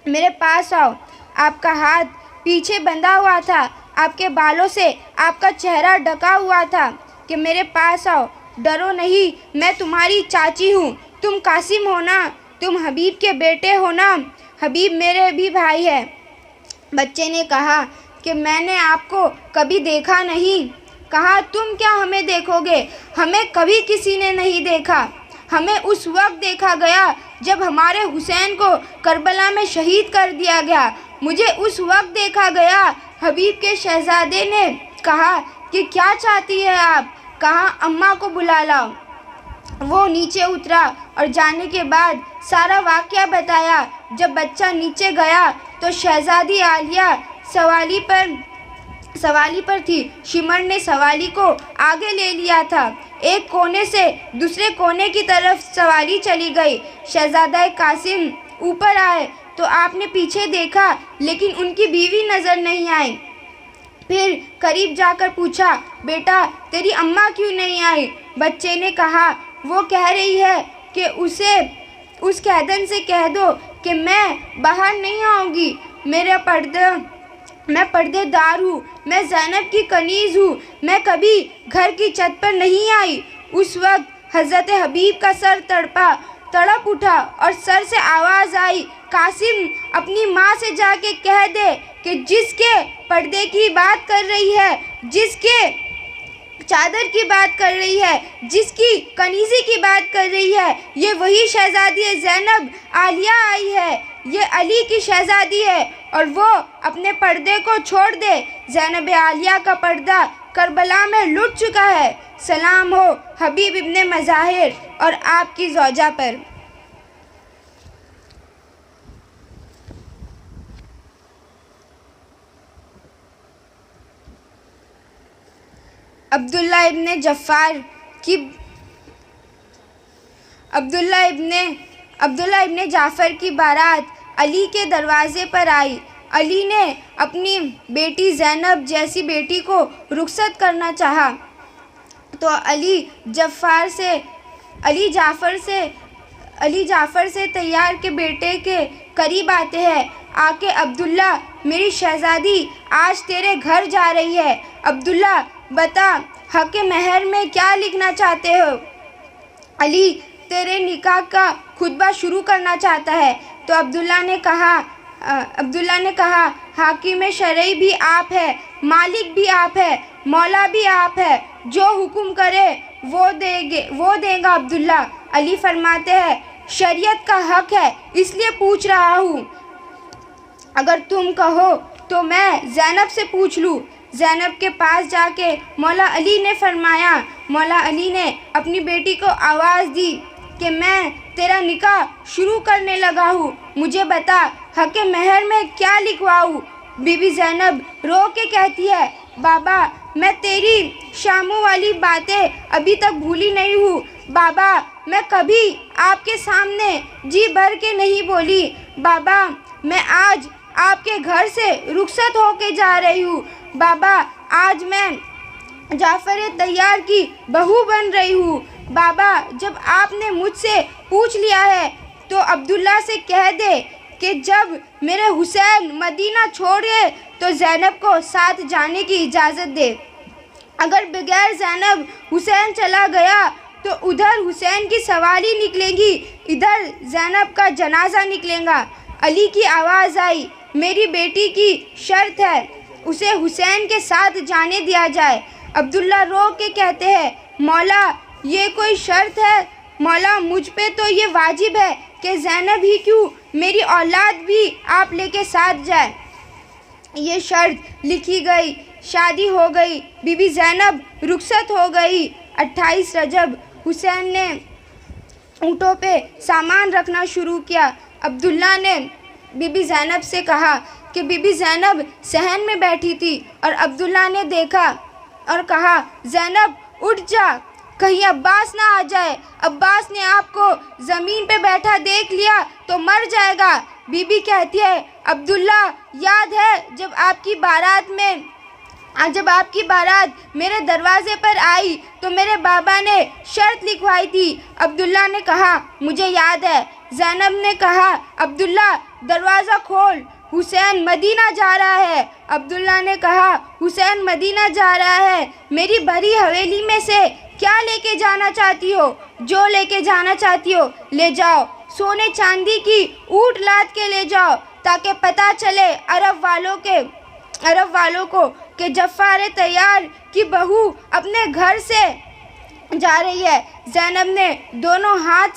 मेरे पास आओ। आपका हाथ पीछे बंधा हुआ था, आपके बालों से आपका चेहरा ढका हुआ था कि मेरे पास आओ, डरो नहीं, मैं तुम्हारी चाची हूँ, तुम कासिम हो ना, तुम हबीब के बेटे हो ना, हबीब मेरे भी भाई है। बच्चे ने कहा कि मैंने आपको कभी देखा नहीं। कहा, तुम क्या हमें देखोगे, हमें कभी किसी ने नहीं देखा। हमें उस वक्त देखा गया जब हमारे हुसैन को करबला में शहीद कर दिया गया। मुझे उस वक्त देखा गया। हबीब के शहज़ादे ने कहा कि क्या चाहती है आप? कहा, अम्मा को बुला लाओ। वो नीचे उतरा और जाने के बाद सारा वाक़या बताया। जब बच्चा नीचे गया तो शहज़ादी आलिया सवाली पर थी। शिमर ने सवाली को आगे ले लिया था। एक कोने से दूसरे कोने की तरफ सवाली चली गई। शहज़ादा कासिम ऊपर आए तो आपने पीछे देखा लेकिन उनकी बीवी नज़र नहीं आई। फिर करीब जाकर पूछा, बेटा तेरी अम्मा क्यों नहीं आई? बच्चे ने कहा, वो कह रही है कि उस कैदन से कह दो कि मैं बाहर नहीं आऊँगी। मैं पर्देदार हूँ, मैं ज़ैनब की कनीज़ हूँ, मैं कभी घर की छत पर नहीं आई। उस वक्त हज़रत हबीब का सर तड़प उठा और सर से आवाज़ आई, कासिम अपनी माँ से जाके कह दे कि जिसके पर्दे की बात कर रही है, जिसके चादर की बात कर रही है, जिसकी कनीज़ी की बात कर रही है, ये वही शहज़ादी ज़ैनब आलिया आई है, ये अली की शहज़ादी है और वो अपने पर्दे को छोड़ दे। ज़ैनब आलिया का पर्दा करबला में लुट चुका है। सलाम हो हबीब इब्न मज़ाहिर और आपकी ज़ौजा पर। अब्दुल्ला इब्ने जफ़ार की अब्दुल्ला इब्ने जाफ़र की बारात अली के दरवाज़े पर आई। अली ने अपनी बेटी ज़ैनब जैसी बेटी को रुखसत करना चाहा तो अली जाफ़र से तैयार के बेटे के करीब आते हैं। आके अब्दुल्ला, मेरी शहज़ादी आज तेरे घर जा रही है। अब्दुल्ला, बता हक़ महर में क्या लिखना चाहते हो? अली तेरे निकाह का खुतबा शुरू करना चाहता है। तो अब्दुल्ला ने कहा हाकिम शरई भी आप है, मालिक भी आप है, मौला भी आप है, जो हुक्म करे वो देगा अब्दुल्ला। अली फरमाते हैं शरीयत का हक है इसलिए पूछ रहा हूँ, अगर तुम कहो तो मैं ज़ैनब से पूछ लूँ। ज़ैनब के पास जाके मौला अली ने अपनी बेटी को आवाज़ दी कि मैं तेरा निकाह शुरू करने लगा हूँ, मुझे बता हक़ महर में क्या लिखवाऊँ? बीबी ज़ैनब रो के कहती है बाबा, मैं तेरी शामों वाली बातें अभी तक भूली नहीं हूँ। बाबा, मैं कभी आपके सामने जी भर के नहीं बोली। बाबा, मैं आज आपके घर से रुखसत होके जा रही हूँ। बाबा, आज मैं जाफ़र तैयार की बहू बन रही हूँ। बाबा, जब आपने मुझसे पूछ लिया है तो अब्दुल्ला से कह दे कि जब मेरे हुसैन मदीना छोड़े तो ज़ैनब को साथ जाने की इजाज़त दे। अगर बगैर ज़ैनब हुसैन चला गया तो उधर हुसैन की सवारी निकलेगी, इधर ज़ैनब का जनाजा निकलेगा। अली की आवाज़ आई, मेरी बेटी की शर्त है उसे हुसैन के साथ जाने दिया जाए। अब्दुल्ला रो के कहते हैं मौला, ये कोई शर्त है? मौला, मुझ पे तो ये वाजिब है कि ज़ैनब ही क्यों, मेरी औलाद भी आप लेके साथ जाए। ये शर्त लिखी गई, शादी हो गई, बीबी ज़ैनब रुखसत हो गई। 28 रजब हुसैन ने ऊँटों पे सामान रखना शुरू किया। अब्दुल्ला ने बीबी ज़ैनब से कहा कि बीबी ज़ैनब सहन में बैठी थी और अब्दुल्ला ने देखा और कहा ज़ैनब उठ जा, कहीं अब्बास ना आ जाए। अब्बास ने आपको ज़मीन पे बैठा देख लिया तो मर जाएगा। बीबी कहती है अब्दुल्ला, याद है जब आपकी बारात मेरे दरवाज़े पर आई तो मेरे बाबा ने शर्त लिखवाई थी। अब्दुल्ला ने कहा मुझे याद है। ज़ैनब ने कहा अब्दुल्ला, दरवाज़ा खोल, हुसैन मदीना जा रहा है। अब्दुल्ला ने कहा हुसैन मदीना जा रहा है, मेरी भरी हवेली में से क्या लेके जाना चाहती हो? जो लेके जाना चाहती हो ले जाओ। सोने चांदी की ऊँट लाद के ले जाओ ताकि पता चले अरब वालों को कि जफ़ार तैयार की बहू अपने घर से जा रही है। ज़ैनब ने दोनों हाथ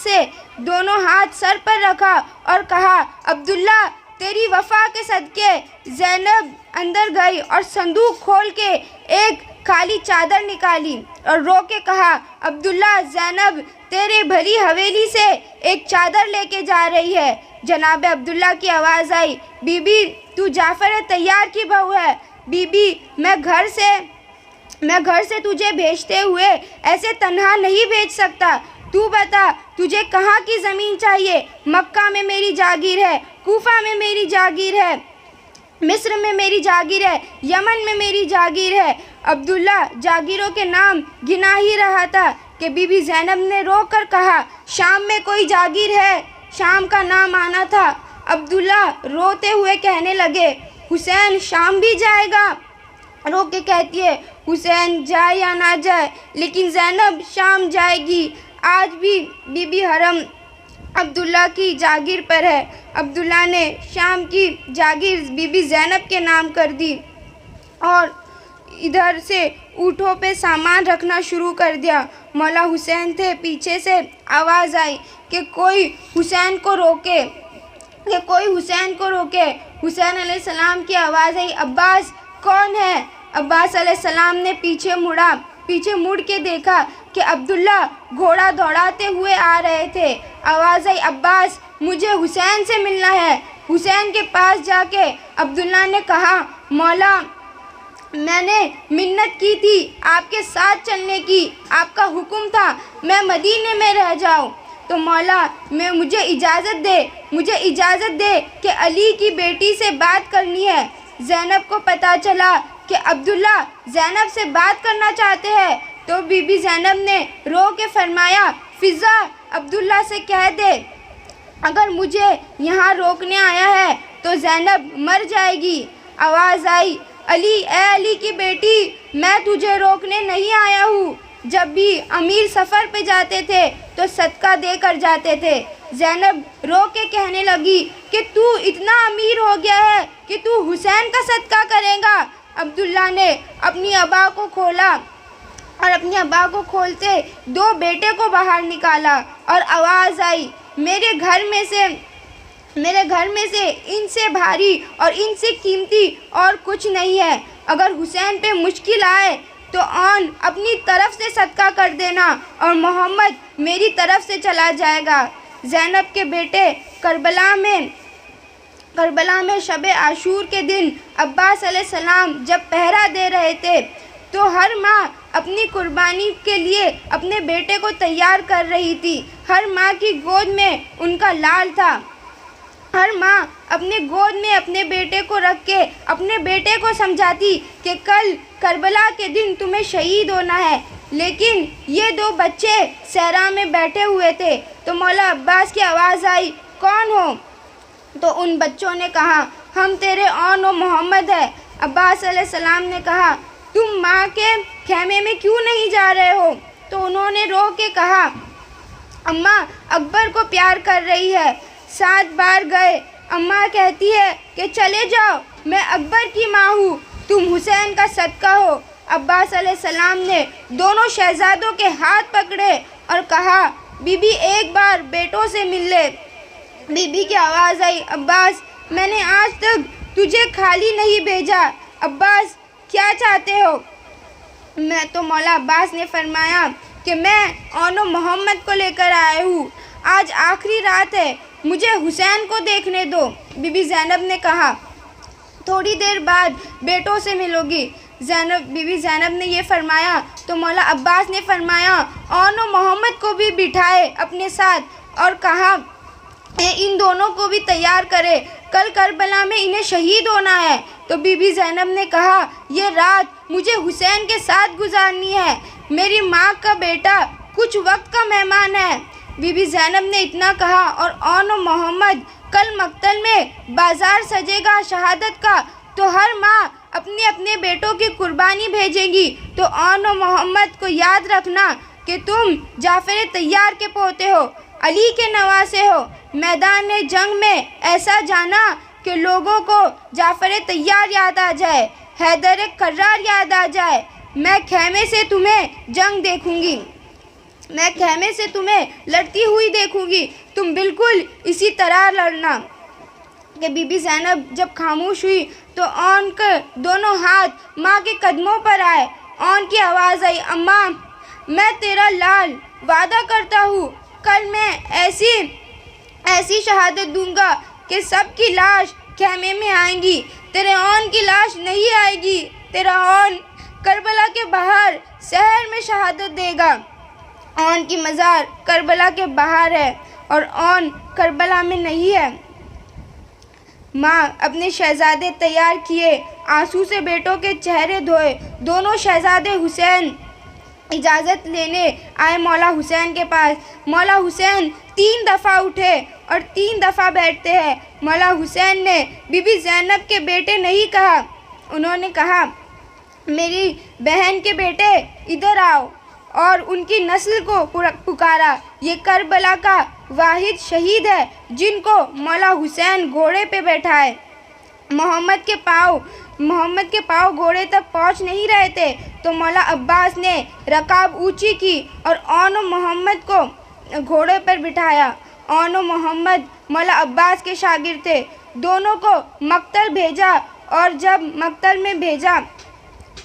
सर पर रखा और कहा अब्दुल्ला, तेरी वफ़ा के सदके। ज़ैनब अंदर गई और संदूक खोल के एक खाली चादर निकाली और रो के कहा अब्दुल्ला, ज़ैनब तेरे भली हवेली से एक चादर लेके जा रही है। जनाब अब्दुल्ला की आवाज़ आई, बीबी तू जाफ़र तैयार की बहू है। बीबी, मैं घर से तुझे भेजते हुए ऐसे तन्हा नहीं भेज सकता। तू बता तुझे कहाँ की ज़मीन चाहिए? मक्का में मेरी जागीर है, कूफा में मेरी जागीर है, मिस्र में मेरी जागीर है, यमन में मेरी जागीर है। अब्दुल्ला जागीरों के नाम गिना ही रहा था कि बीबी ज़ैनब ने रो कर कहा शाम में कोई जागीर है, शाम का नाम आना था। अब्दुल्ला रोते हुए कहने लगे हुसैन शाम भी जाएगा। रो के कहती है हुसैन जाए या ना जाए लेकिन ज़ैनब शाम जाएगी। आज भी बीबी हरम अब्दुल्ला की जागीर पर है। अब्दुल्ला ने शाम की जागीर बीबी ज़ैनब के नाम कर दी और इधर से ऊँटों पे सामान रखना शुरू कर दिया। मौला हुसैन थे, पीछे से आवाज़ आई कि कोई हुसैन को रोके। हुसैन अलैहिस्सलाम की आवाज़ आई, अब्बास कौन है? अब्बास अलैहिस्सलाम ने पीछे मुड़ के देखा कि अब्दुल्ला घोड़ा दौड़ाते हुए आ रहे थे। आवाज़ आई, अब्बास मुझे हुसैन से मिलना है। हुसैन के पास जाके अब्दुल्ला ने कहा मौला मैंने मिन्नत की थी आपके साथ चलने की, आपका हुक्म था मैं मदीने में रह जाऊं। तो मौला मुझे इजाज़त दे कि अली की बेटी से बात करनी है। ज़ैनब को पता चला कि अब्दुल्ला ज़ैनब से बात करना चाहते हैं, तो बीबी ज़ैनब ने रो के फरमाया, फ़िज़ा अब्दुल्ला से कह दे अगर मुझे यहाँ रोकने आया है तो ज़ैनब मर जाएगी। आवाज़ आई, अली ए अली की बेटी, मैं तुझे रोकने नहीं आया हूँ। जब भी अमीर सफ़र पे जाते थे तो सदका दे कर जाते थे। ज़ैनब रो के कहने लगी कि तू इतना अमीर हो गया है कि तू हुसैन का सदका करेगा। अब्दुल्ला ने अपनी अबा को खोला और अपनी अबा को खोलते दो बेटे को बाहर निकाला और आवाज़ आई, मेरे घर में से इनसे भारी और इनसे कीमती और कुछ नहीं है। अगर हुसैन पे मुश्किल आए तो आन अपनी तरफ से सदका कर देना और मोहम्मद मेरी तरफ से चला जाएगा। ज़ैनब के बेटे करबला में शब आशूर के दिन अब्बास अलैहिस्सलाम जब पहरा दे रहे थे तो हर माँ अपनी कुर्बानी के लिए अपने बेटे को तैयार कर रही थी। हर माँ की गोद में उनका लाल था। हर माँ अपने गोद में अपने बेटे को रख के अपने बेटे को समझाती कि कल करबला के दिन तुम्हें शहीद होना है। लेकिन ये दो बच्चे सहरा में बैठे हुए थे तो मौला अब्बास की आवाज़ आई, कौन हो? तो उन बच्चों ने कहा, हम तेरे औन व मोहम्मद है। अब्बास अलैहिस्सलाम ने कहा, तुम माँ के खेमे में क्यों नहीं जा रहे हो? तो उन्होंने रो के कहा, अम्मा अकबर को प्यार कर रही है। 7 बार गए। अम्मा कहती है कि चले जाओ, मैं अकबर की माँ हूँ, तुम हुसैन का सदका हो। अब्बास अलैहिस्सलाम ने दोनों शहजादों के हाथ पकड़े और कहा, बीबी एक बार बेटों से मिल ले। बीबी की आवाज़ आई, अब्बास मैंने आज तक तुझे खाली नहीं भेजा। अब्बास क्या चाहते हो? मैं तो मौला अब्बास ने फरमाया कि मैं औनो मोहम्मद को लेकर आया हूँ। आज आखिरी रात है, मुझे हुसैन को देखने दो। बीबी ज़ैनब ने कहा, थोड़ी देर बाद बेटों से मिलोगी। बीबी ज़ैनब ने ये फरमाया तो मौला अब्बास ने फरमाया, औनो मोहम्मद को भी बिठाए अपने साथ और कहा, इन दोनों को भी तैयार करे, कल करबला में इन्हें शहीद होना है। तो बीबी ज़ैनब ने कहा, ये रात मुझे हुसैन के साथ गुजारनी है, मेरी माँ का बेटा कुछ वक्त का मेहमान है। बीबी ज़ैनब ने इतना कहा और औनो मोहम्मद कल मक्तल में बाज़ार सजेगा शहादत का, तो हर माँ अपने अपने बेटों की कुर्बानी भेजेगी। तो औनो मोहम्मद को याद रखना कि तुम जाफ़र तैयार के पोते हो, अली के नवासे हो। मैदान जंग में ऐसा जाना कि लोगों को जाफ़र तैयार याद आ जाए, हैदर कर्रार याद आ जाए। मैं खेमे से तुम्हें जंग देखूंगी, मैं खेमे से तुम्हें लड़ती हुई देखूंगी, तुम बिल्कुल इसी तरह लड़ना। कि बीबी ज़ैनब जब खामोश हुई तो औन के दोनों हाथ माँ के कदमों पर आए। औन की आवाज़ आई, अम्मा मैं तेरा लाल वादा करता हूँ, कल मैं ऐसी शहादत दूंगा कि सबकी लाश खेमे में आएंगी, तेरे औन की लाश नहीं आएगी। तेरा औन करबला के बाहर शहर में शहादत देगा। औन की मज़ार करबला के बाहर है और औन करबला में नहीं है। माँ अपने शहज़ादे तैयार किए, आंसू से बेटों के चेहरे धोए। दोनों शहज़ादे हुसैन इजाज़त लेने आए मौला हुसैन के पास। मौला हुसैन 3 दफ़ा उठे और 3 दफ़ा बैठते हैं। मौला हुसैन ने बीबी ज़ैनब के बेटे नहीं कहा, उन्होंने कहा, मेरी बहन के बेटे इधर आओ, और उनकी नस्ल को पुकारा। ये करबला का वाहिद शहीद है जिनको मौला हुसैन घोड़े पे बैठाए। मोहम्मद के पाँव घोड़े तक पहुंच नहीं रहे थे तो मौला अब्बास ने रकाब ऊंची की और औनो मोहम्मद को घोड़े पर बिठाया। औनो मोहम्मद मौला अब्बास के शागिर्द थे। दोनों को मक्तल भेजा और जब मक्तल में भेजा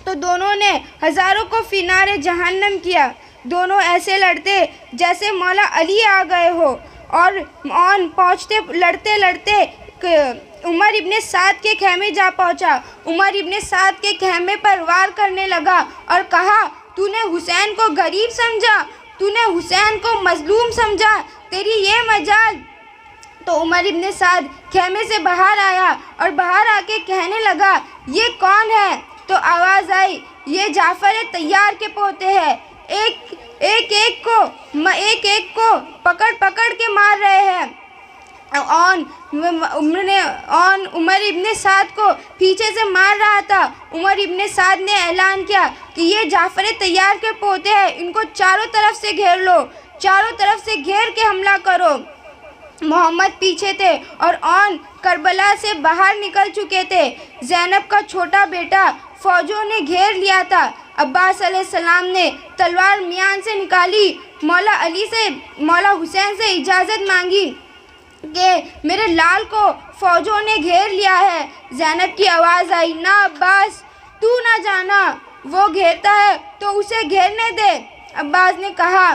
तो दोनों ने हज़ारों को फिनारे जहन्नम किया। दोनों ऐसे लड़ते जैसे मौला अली आ गए हो और औन पहुँचते लड़ते लड़ते उमर इब्ने साद के खेमे जा पहुंचा। उमर इब्ने साद के खेमे पर वार करने लगा और कहा, तूने हुसैन को गरीब समझा, तूने हुसैन को मजलूम समझा, तेरी ये मजाल। तो उमर इब्ने साद खेमे से बाहर आया और बाहर आके कहने लगा, ये कौन है? तो आवाज़ आई, ये जाफ़र तैयार के पोते हैं, एक एक को पकड़ पकड़ के मार रहे हैं। उमर इब्ने साद को पीछे से मार रहा था। उमर इब्ने साद ने ऐलान किया कि ये जाफ़र तैयार के पोते हैं, इनको चारों तरफ से घेर लो, चारों तरफ से घेर के हमला करो। मोहम्मद पीछे थे और करबला से बाहर निकल चुके थे। ज़ैनब का छोटा बेटा फ़ौजों ने घेर लिया था। अब्बास अलैहिस्सलाम ने तलवार मियान से निकाली, मौला हुसैन से इजाज़त मांगी कि मेरे लाल को फ़ौजों ने घेर लिया है। ज़ैनब की आवाज़ आई, ना अब्बास, तू ना जाना, वो घेरता है तो उसे घेरने दे। अब्बास ने कहा,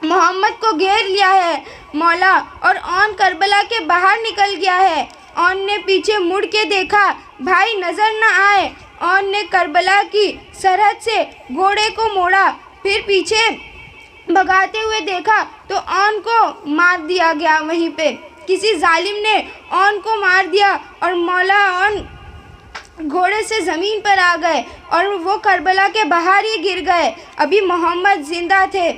मोहम्मद को घेर लिया है मौला, और करबला के बाहर निकल गया है। ने पीछे मुड़ के देखा, भाई नज़र न आए। ने करबला की सरहद से घोड़े को मोड़ा, फिर पीछे भगाते हुए देखा तो को मार दिया गया। वहीं पे किसी जालिम ने को मार दिया और मौला घोड़े से ज़मीन पर आ गए और वो करबला के बाहर ही गिर गए। अभी मोहम्मद ज़िंदा थे।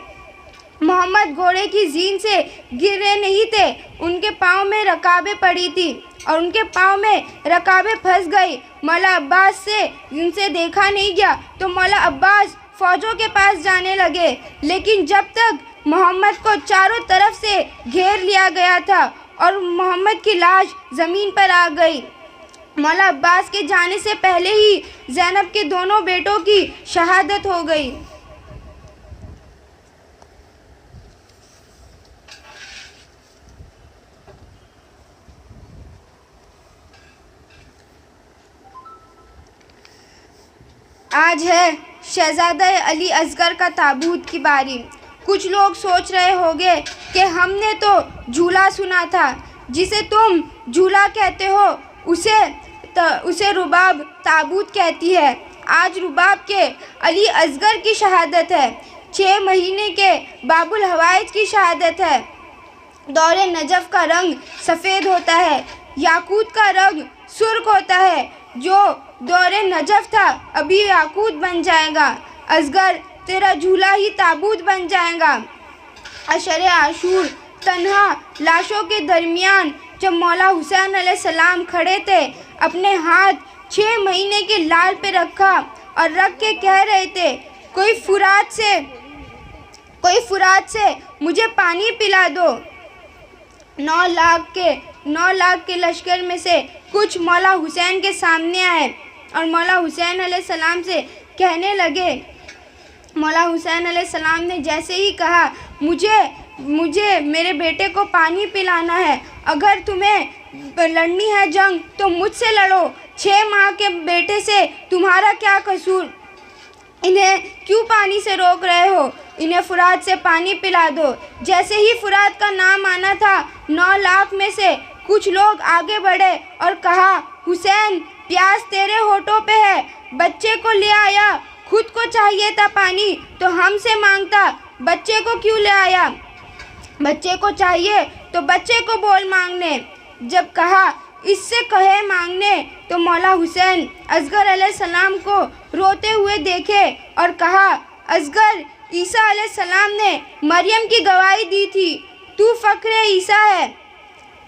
मोहम्मद घोड़े की जीन से गिरे नहीं थे, उनके पाँव में रकाबें पड़ी थी और उनके पाँव में रकाबें फंस गई। मौला अब्बास से उनसे देखा नहीं गया तो मौला अब्बास फ़ौजों के पास जाने लगे, लेकिन जब तक मोहम्मद को चारों तरफ से घेर लिया गया था और मोहम्मद की लाश ज़मीन पर आ गई। मौला अब्बास के जाने से पहले ही ज़ैनब के दोनों बेटों की शहादत हो गई। आज है शहज़ादा अली असगर का ताबूत की बारी। कुछ लोग सोच रहे होंगे कि हमने तो झूला सुना था, जिसे तुम झूला कहते हो उसे रुबाब ताबूत कहती है। आज रुबाब के अली असगर की शहादत है। 6 महीने के बाबुल हवाइज की शहादत है। दौरे नजफ़ का रंग सफ़ेद होता है, याकूत का रंग सुर्ख होता है। जो दौरे नजफ़ था अभी याकूत बन जाएगा। असगर तेरा झूला ही ताबूत बन जाएगा। अशरे आशूर तन्हा लाशों के दरमियान जब मौला हुसैन अलैहिस्सलाम खड़े थे, अपने हाथ 6 महीने के लाल पे रखा और रख के कह रहे थे, कोई फुरात से मुझे पानी पिला दो। 9 लाख के लश्कर में से कुछ मौला हुसैन के सामने आए और मौला हुसैन अलैहिस्सलाम से कहने लगे। मौला हुसैन अलैहिस्सलाम ने जैसे ही कहा, मुझे मेरे बेटे को पानी पिलाना है, अगर तुम्हें लड़नी है जंग तो मुझसे लड़ो। 6 माह के बेटे से तुम्हारा क्या कसूर? इन्हें क्यों पानी से रोक रहे हो? इन्हें फुरात से पानी पिला दो। जैसे ही फुरात का नाम आना था, 9 लाख में से कुछ लोग आगे बढ़े और कहा, हुसैन प्यास तेरे होठों पे है, बच्चे को ले आया। खुद को चाहिए था पानी तो हमसे मांगता, बच्चे को क्यों ले आया? बच्चे को चाहिए तो बच्चे को बोल मांगने। जब कहा इससे कहे मांगने तो मौला हुसैन असगर अलैहिस्सलाम को रोते हुए देखे और कहा, असगर, ईसा अलैहिस्सलाम ने मरियम की गवाही दी थी, तू फ़ख्र ईसा है।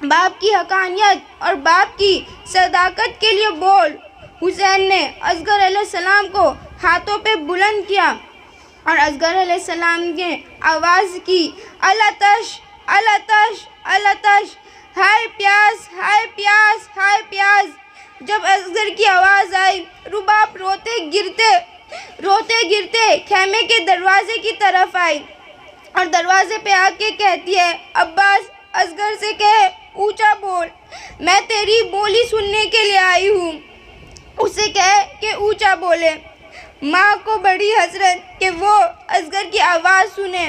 बाप की हकानियत और बाप की सदाकत के लिए बोल। हुसैन ने असगर अलैहिस्सलाम को हाथों पे बुलंद किया और असगर अलैहिस्सलाम ने आवाज़ की, अलतश अलतश अलतश, हाय प्यास हाय प्यास हाय प्यास। जब असगर की आवाज़ आई, रुबाब रोते गिरते खेमे के दरवाजे की तरफ आई और दरवाजे पे आके कहती है, अब्बास, असगर से कहे ऊंचा बोल, मैं तेरी बोली सुनने के लिए आई हूँ। उसे कहे कि ऊंचा बोले। माँ को बड़ी हसरत कि वो असगर की आवाज़ सुने,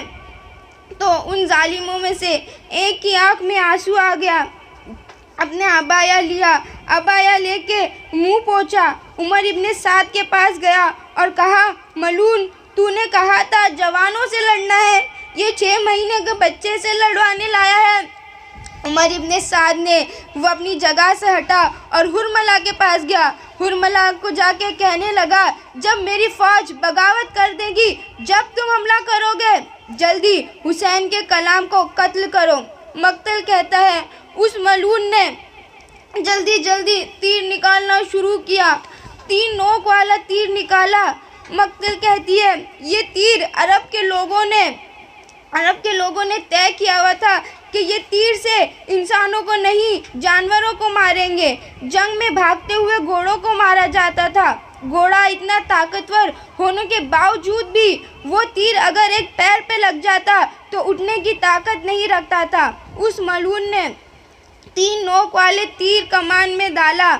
तो उन जालिमों में से एक की आँख में आंसू आ गया। अपने अबाया लिया, अबाया लेके मुंह पोंछा। उमर इब्ने साद के पास गया और कहा, मलून, तूने कहा था जवानों से लड़ना है, ये 6 महीने के बच्चे से लड़वाने लाया है। उमर इब्ने साद ने वो अपनी जगह से हटा और हुरमला के पास गया। हुरमला को जाके कहने लगा, जब मेरी फौज बगावत कर देगी, जब तुम हमला करोगे, जल्दी हुसैन के कलाम को कत्ल करो। मक्तल कहता है, उस मलून ने जल्दी जल्दी तीर निकालना शुरू किया, 3 नोक वाला तीर निकाला। मक्तल कहती है, ये तीर अरब के लोगों ने तय किया हुआ था कि ये तीर से इंसानों को नहीं, जानवरों को मारेंगे। जंग में भागते हुए घोड़ों को मारा जाता था। घोड़ा इतना ताकतवर होने के बावजूद भी वो तीर अगर एक पैर पे लग जाता तो उठने की ताकत नहीं रखता था। उस मलून ने 3 नोक वाले तीर कमान में डाला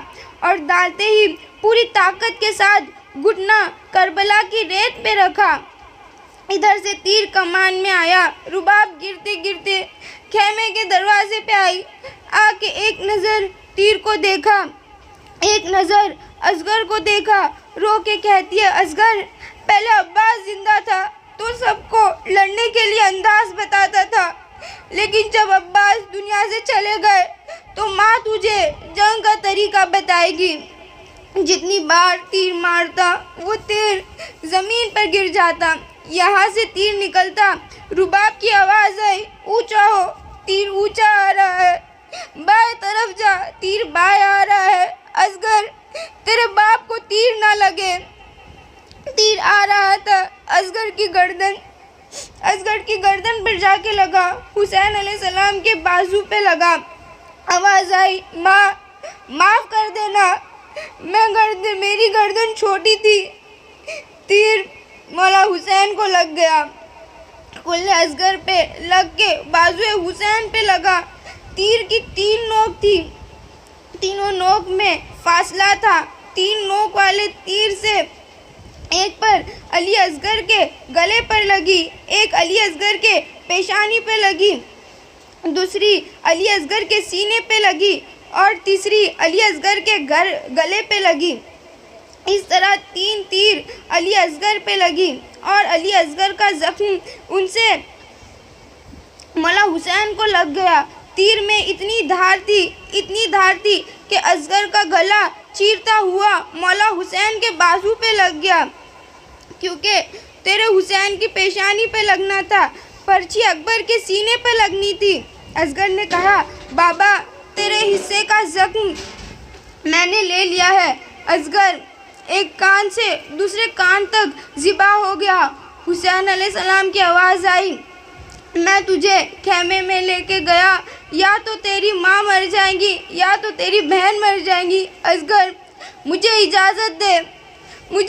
और डालते ही पूरी ताकत के साथ घुटना करबला की रेत पे रखा। इधर से तीर कमान में आया। रुबाब गिरते गिरते खेमे के दरवाजे पे आई। आके एक नज़र तीर को देखा, एक नज़र असगर को देखा। रो के कहती है, असगर, पहले अब्बास जिंदा था तो सबको लड़ने के लिए अंदाज बताता था, लेकिन जब अब्बास दुनिया से चले गए तो माँ तुझे जंग का तरीका बताएगी। जितनी बार तीर मारता वो तीर ज़मीन पर गिर जाता। यहाँ से तीर निकलता। रुबाब की आवाज़ आई, ऊंचा हो, तीर ऊंचा आ रहा है, बाएं तरफ जा, तीर बाएं आ रहा है। असगर, तेरे बाप को तीर ना लगे। तीर आ रहा था। असगर की गर्दन पर जाके लगा, हुसैन अलैहिस्सलाम के बाजू पे लगा। आवाज़ आई, माँ, माफ़ कर देना, मेरी गर्दन छोटी थी। तीर मौला हुसैन को लग गया। कुल्ले असगर पे लग के बाजुए हुसैन पे लगा। तीर की 3 नोक थी, तीनों नोक में फासला था। 3 नोक वाले तीर से एक पर अली असगर के गले पर लगी, एक अली असगर के पेशानी पे लगी, दूसरी अली असगर के सीने पे लगी और तीसरी अली असगर के गले पे लगी। इस तरह 3 तीर अली असगर पे लगी और अली असगर का जख्म उनसे मौला हुसैन को लग गया। तीर में इतनी धार थी कि असगर का गला चीरता हुआ मौला हुसैन के बाजू पे लग गया। क्योंकि तेरे हुसैन की पेशानी पे लगना था, पर्ची अकबर के सीने पे लगनी थी। असगर ने कहा, बाबा, तेरे हिस्से का जख्म मैंने ले लिया है। असगर एक कान से दूसरे कान तक ज़िबा हो गया। हुसैन अलैहिस्सलाम की आवाज़ आई, मैं तुझे खेमे में लेके गया, या तो तेरी माँ मर जाएगी या तो तेरी बहन मर जाएगी। असगर, मुझे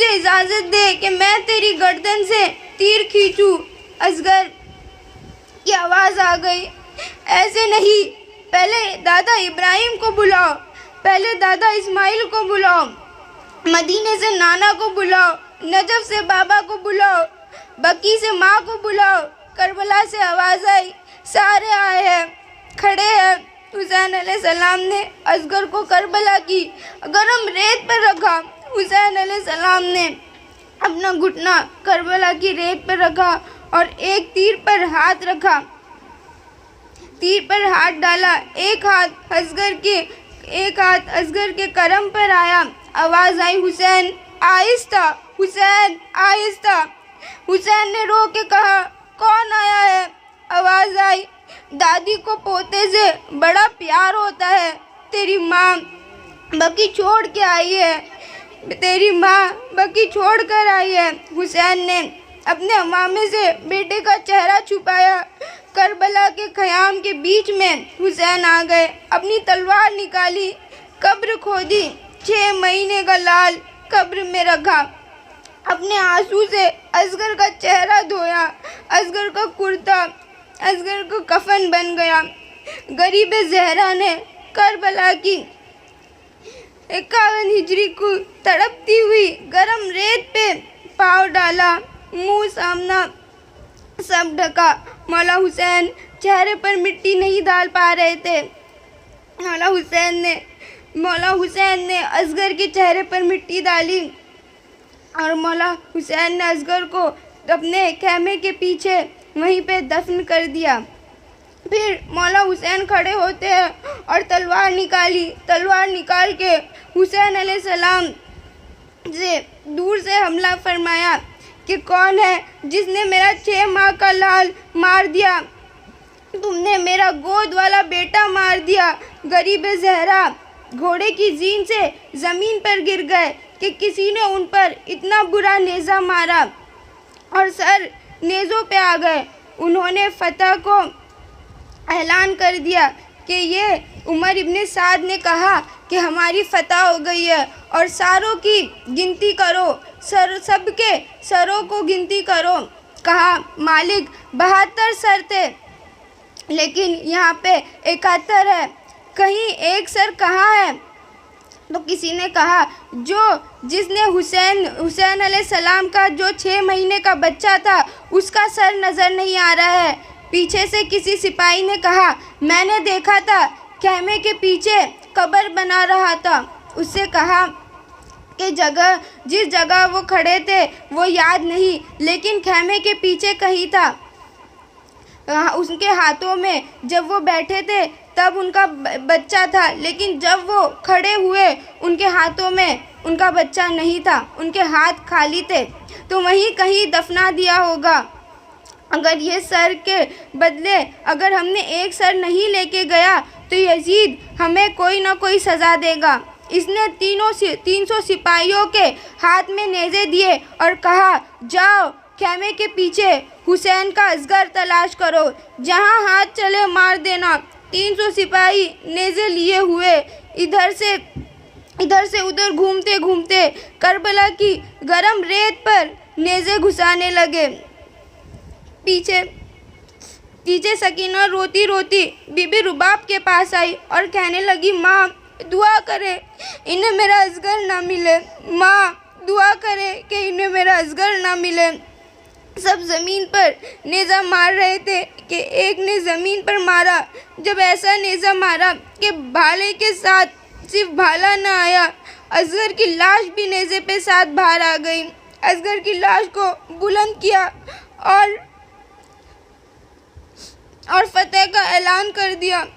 इजाज़त दे कि मैं तेरी गर्दन से तीर खींचूं। असगर की आवाज़ आ गई, ऐसे नहीं, पहले दादा इब्राहिम को बुलाओ, पहले दादा इस्माइल को बुलाओ, मदीने से नाना को बुलाओ, नजफ से बाबा को बुलाओ, बकी से माँ को बुलाओ। करबला से आवाज़ आई, सारे आए हैं, खड़े हैं। हुसैन अलैहिस्सलाम ने असगर को करबला की गरम रेत पर रखा। हुसैन अलैहिस्सलाम ने अपना घुटना करबला की रेत पर रखा और एक तीर पर हाथ रखा, तीर पर हाथ डाला। एक हाथ असगर के करम पर आया। आवाज़ आई, हुसैन, आहिस्ता, हुसैन, आहिस्ता। हुसैन ने रो के कहा, कौन आया है? आवाज़ आई, दादी को पोते से बड़ा प्यार होता है, तेरी माँ बकी छोड़ के आई है, तेरी माँ बकी छोड़ कर आई है। हुसैन ने अपने अमामे से बेटे का चेहरा छुपाया। करबला के ख़याम के बीच में हुसैन आ गए, अपनी तलवार निकाली, कब्र खोदी, 6 महीने का लाल कब्र में रखा। अपने आंसू से असगर का चेहरा धोया। असगर का कुर्ता असगर को कफन बन गया। गरीब ज़हरा ने करबला की 51 हिजरी को तड़पती हुई गरम रेत पे पाँव डाला, मुंह सामना सब ढका। मौला हुसैन चेहरे पर मिट्टी नहीं डाल पा रहे थे। मौला हुसैन ने असगर के चेहरे पर मिट्टी डाली और मौला हुसैन ने असगर को अपने खेमे के पीछे वहीं पे दफन कर दिया। फिर मौला हुसैन खड़े होते हैं और तलवार निकाल के हुसैन अलैहिस्सलाम से दूर से हमला फरमाया कि कौन है जिसने मेरा 6 माह का लाल मार दिया? तुमने मेरा गोद वाला बेटा मार दिया। गरीब ज़हरा घोड़े की जीन से ज़मीन पर गिर गए कि किसी ने उन पर इतना बुरा नेज़ा मारा और सर नेज़ों पे आ गए। उन्होंने फतह को ऐलान कर दिया कि ये उमर इब्ने साद ने कहा कि हमारी फतह हो गई है और सारों की गिनती करो, सबके सरों को गिनती करो। कहा मालिक 72 सर थे लेकिन यहाँ पे 71 है, कहीं एक सर कहाँ है? तो किसी ने कहा जिसने हुसैन अलैहिस्सलाम का जो 6 महीने का बच्चा था उसका सर नज़र नहीं आ रहा है। पीछे से किसी सिपाही ने कहा मैंने देखा था खेमे के पीछे कब्र बना रहा था। उससे कहा कि जिस जगह वो खड़े थे वो याद नहीं, लेकिन खेमे के पीछे कहीं था। उसके हाथों में जब वो बैठे थे तब उनका बच्चा था, लेकिन जब वो खड़े हुए उनके हाथों में उनका बच्चा नहीं था, उनके हाथ खाली थे। तो वहीं कहीं दफना दिया होगा। अगर ये सर के बदले अगर हमने एक सर नहीं लेके गया तो यजीद हमें कोई ना कोई सज़ा देगा। इसने 300 सिपाहियों के हाथ में नेज़े दिए और कहा जाओ खेमे के पीछे हुसैन का असगर तलाश करो, जहाँ हाथ चले मार देना। 300 सिपाही नेज़े लिए हुए इधर से उधर घूमते घूमते करबला की गरम रेत पर नेज़े घुसाने लगे। पीछे सकीना रोती रोती बीबी रुबाब के पास आई और कहने लगी माँ दुआ करे इन्हें मेरा असगर ना मिले, माँ दुआ करे कि इन्हें मेरा असगर ना मिले। सब ज़मीन पर नेज़ा मार रहे थे कि एक ने ज़मीन पर मारा। जब ऐसा नेज़ा मारा कि भाले के साथ सिर्फ भाला ना आया, असगर की लाश भी नेज़े पे साथ बाहर आ गई। असगर की लाश को बुलंद किया और फतह का ऐलान कर दिया।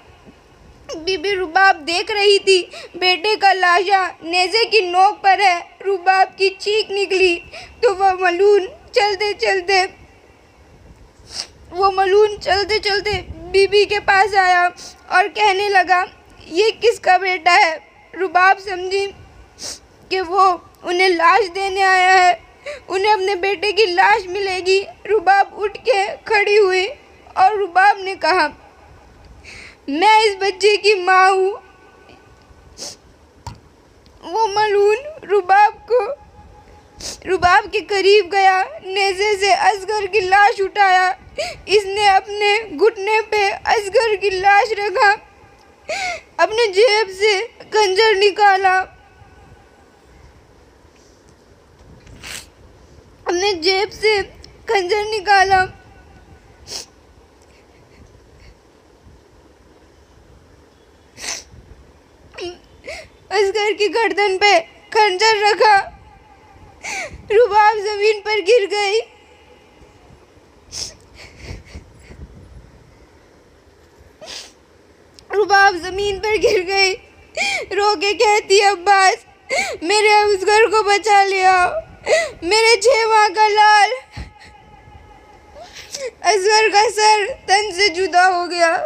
बीबी रुबाब देख रही थी बेटे का लाशा नेज़े की नोक पर है। रुबाब की चीख निकली तो वह मलून चलते चलते बीबी के पास आया और कहने लगा ये किसका बेटा है? रुबाब समझी कि वो उन्हें लाश देने आया है, उन्हें अपने बेटे की लाश मिलेगी। रुबाब उठ के खड़ी हुई और रुबाब ने कहा मैं इस बच्चे की माँ हूँ। वो मलून रुबाब के करीब गया, नेज़े से असगर की लाश उठाया। इसने अपने घुटने पे असगर की लाश रखा, अपने जेब से खंजर निकाला, असगर की गर्दन पे खंजर रखा। रुबाब जमीन पर गिर गई। रो के कहती अब्बास मेरे असगर को बचा लिया, मेरे 6 माह का लाल। असगर का सर तन से जुदा हो गया।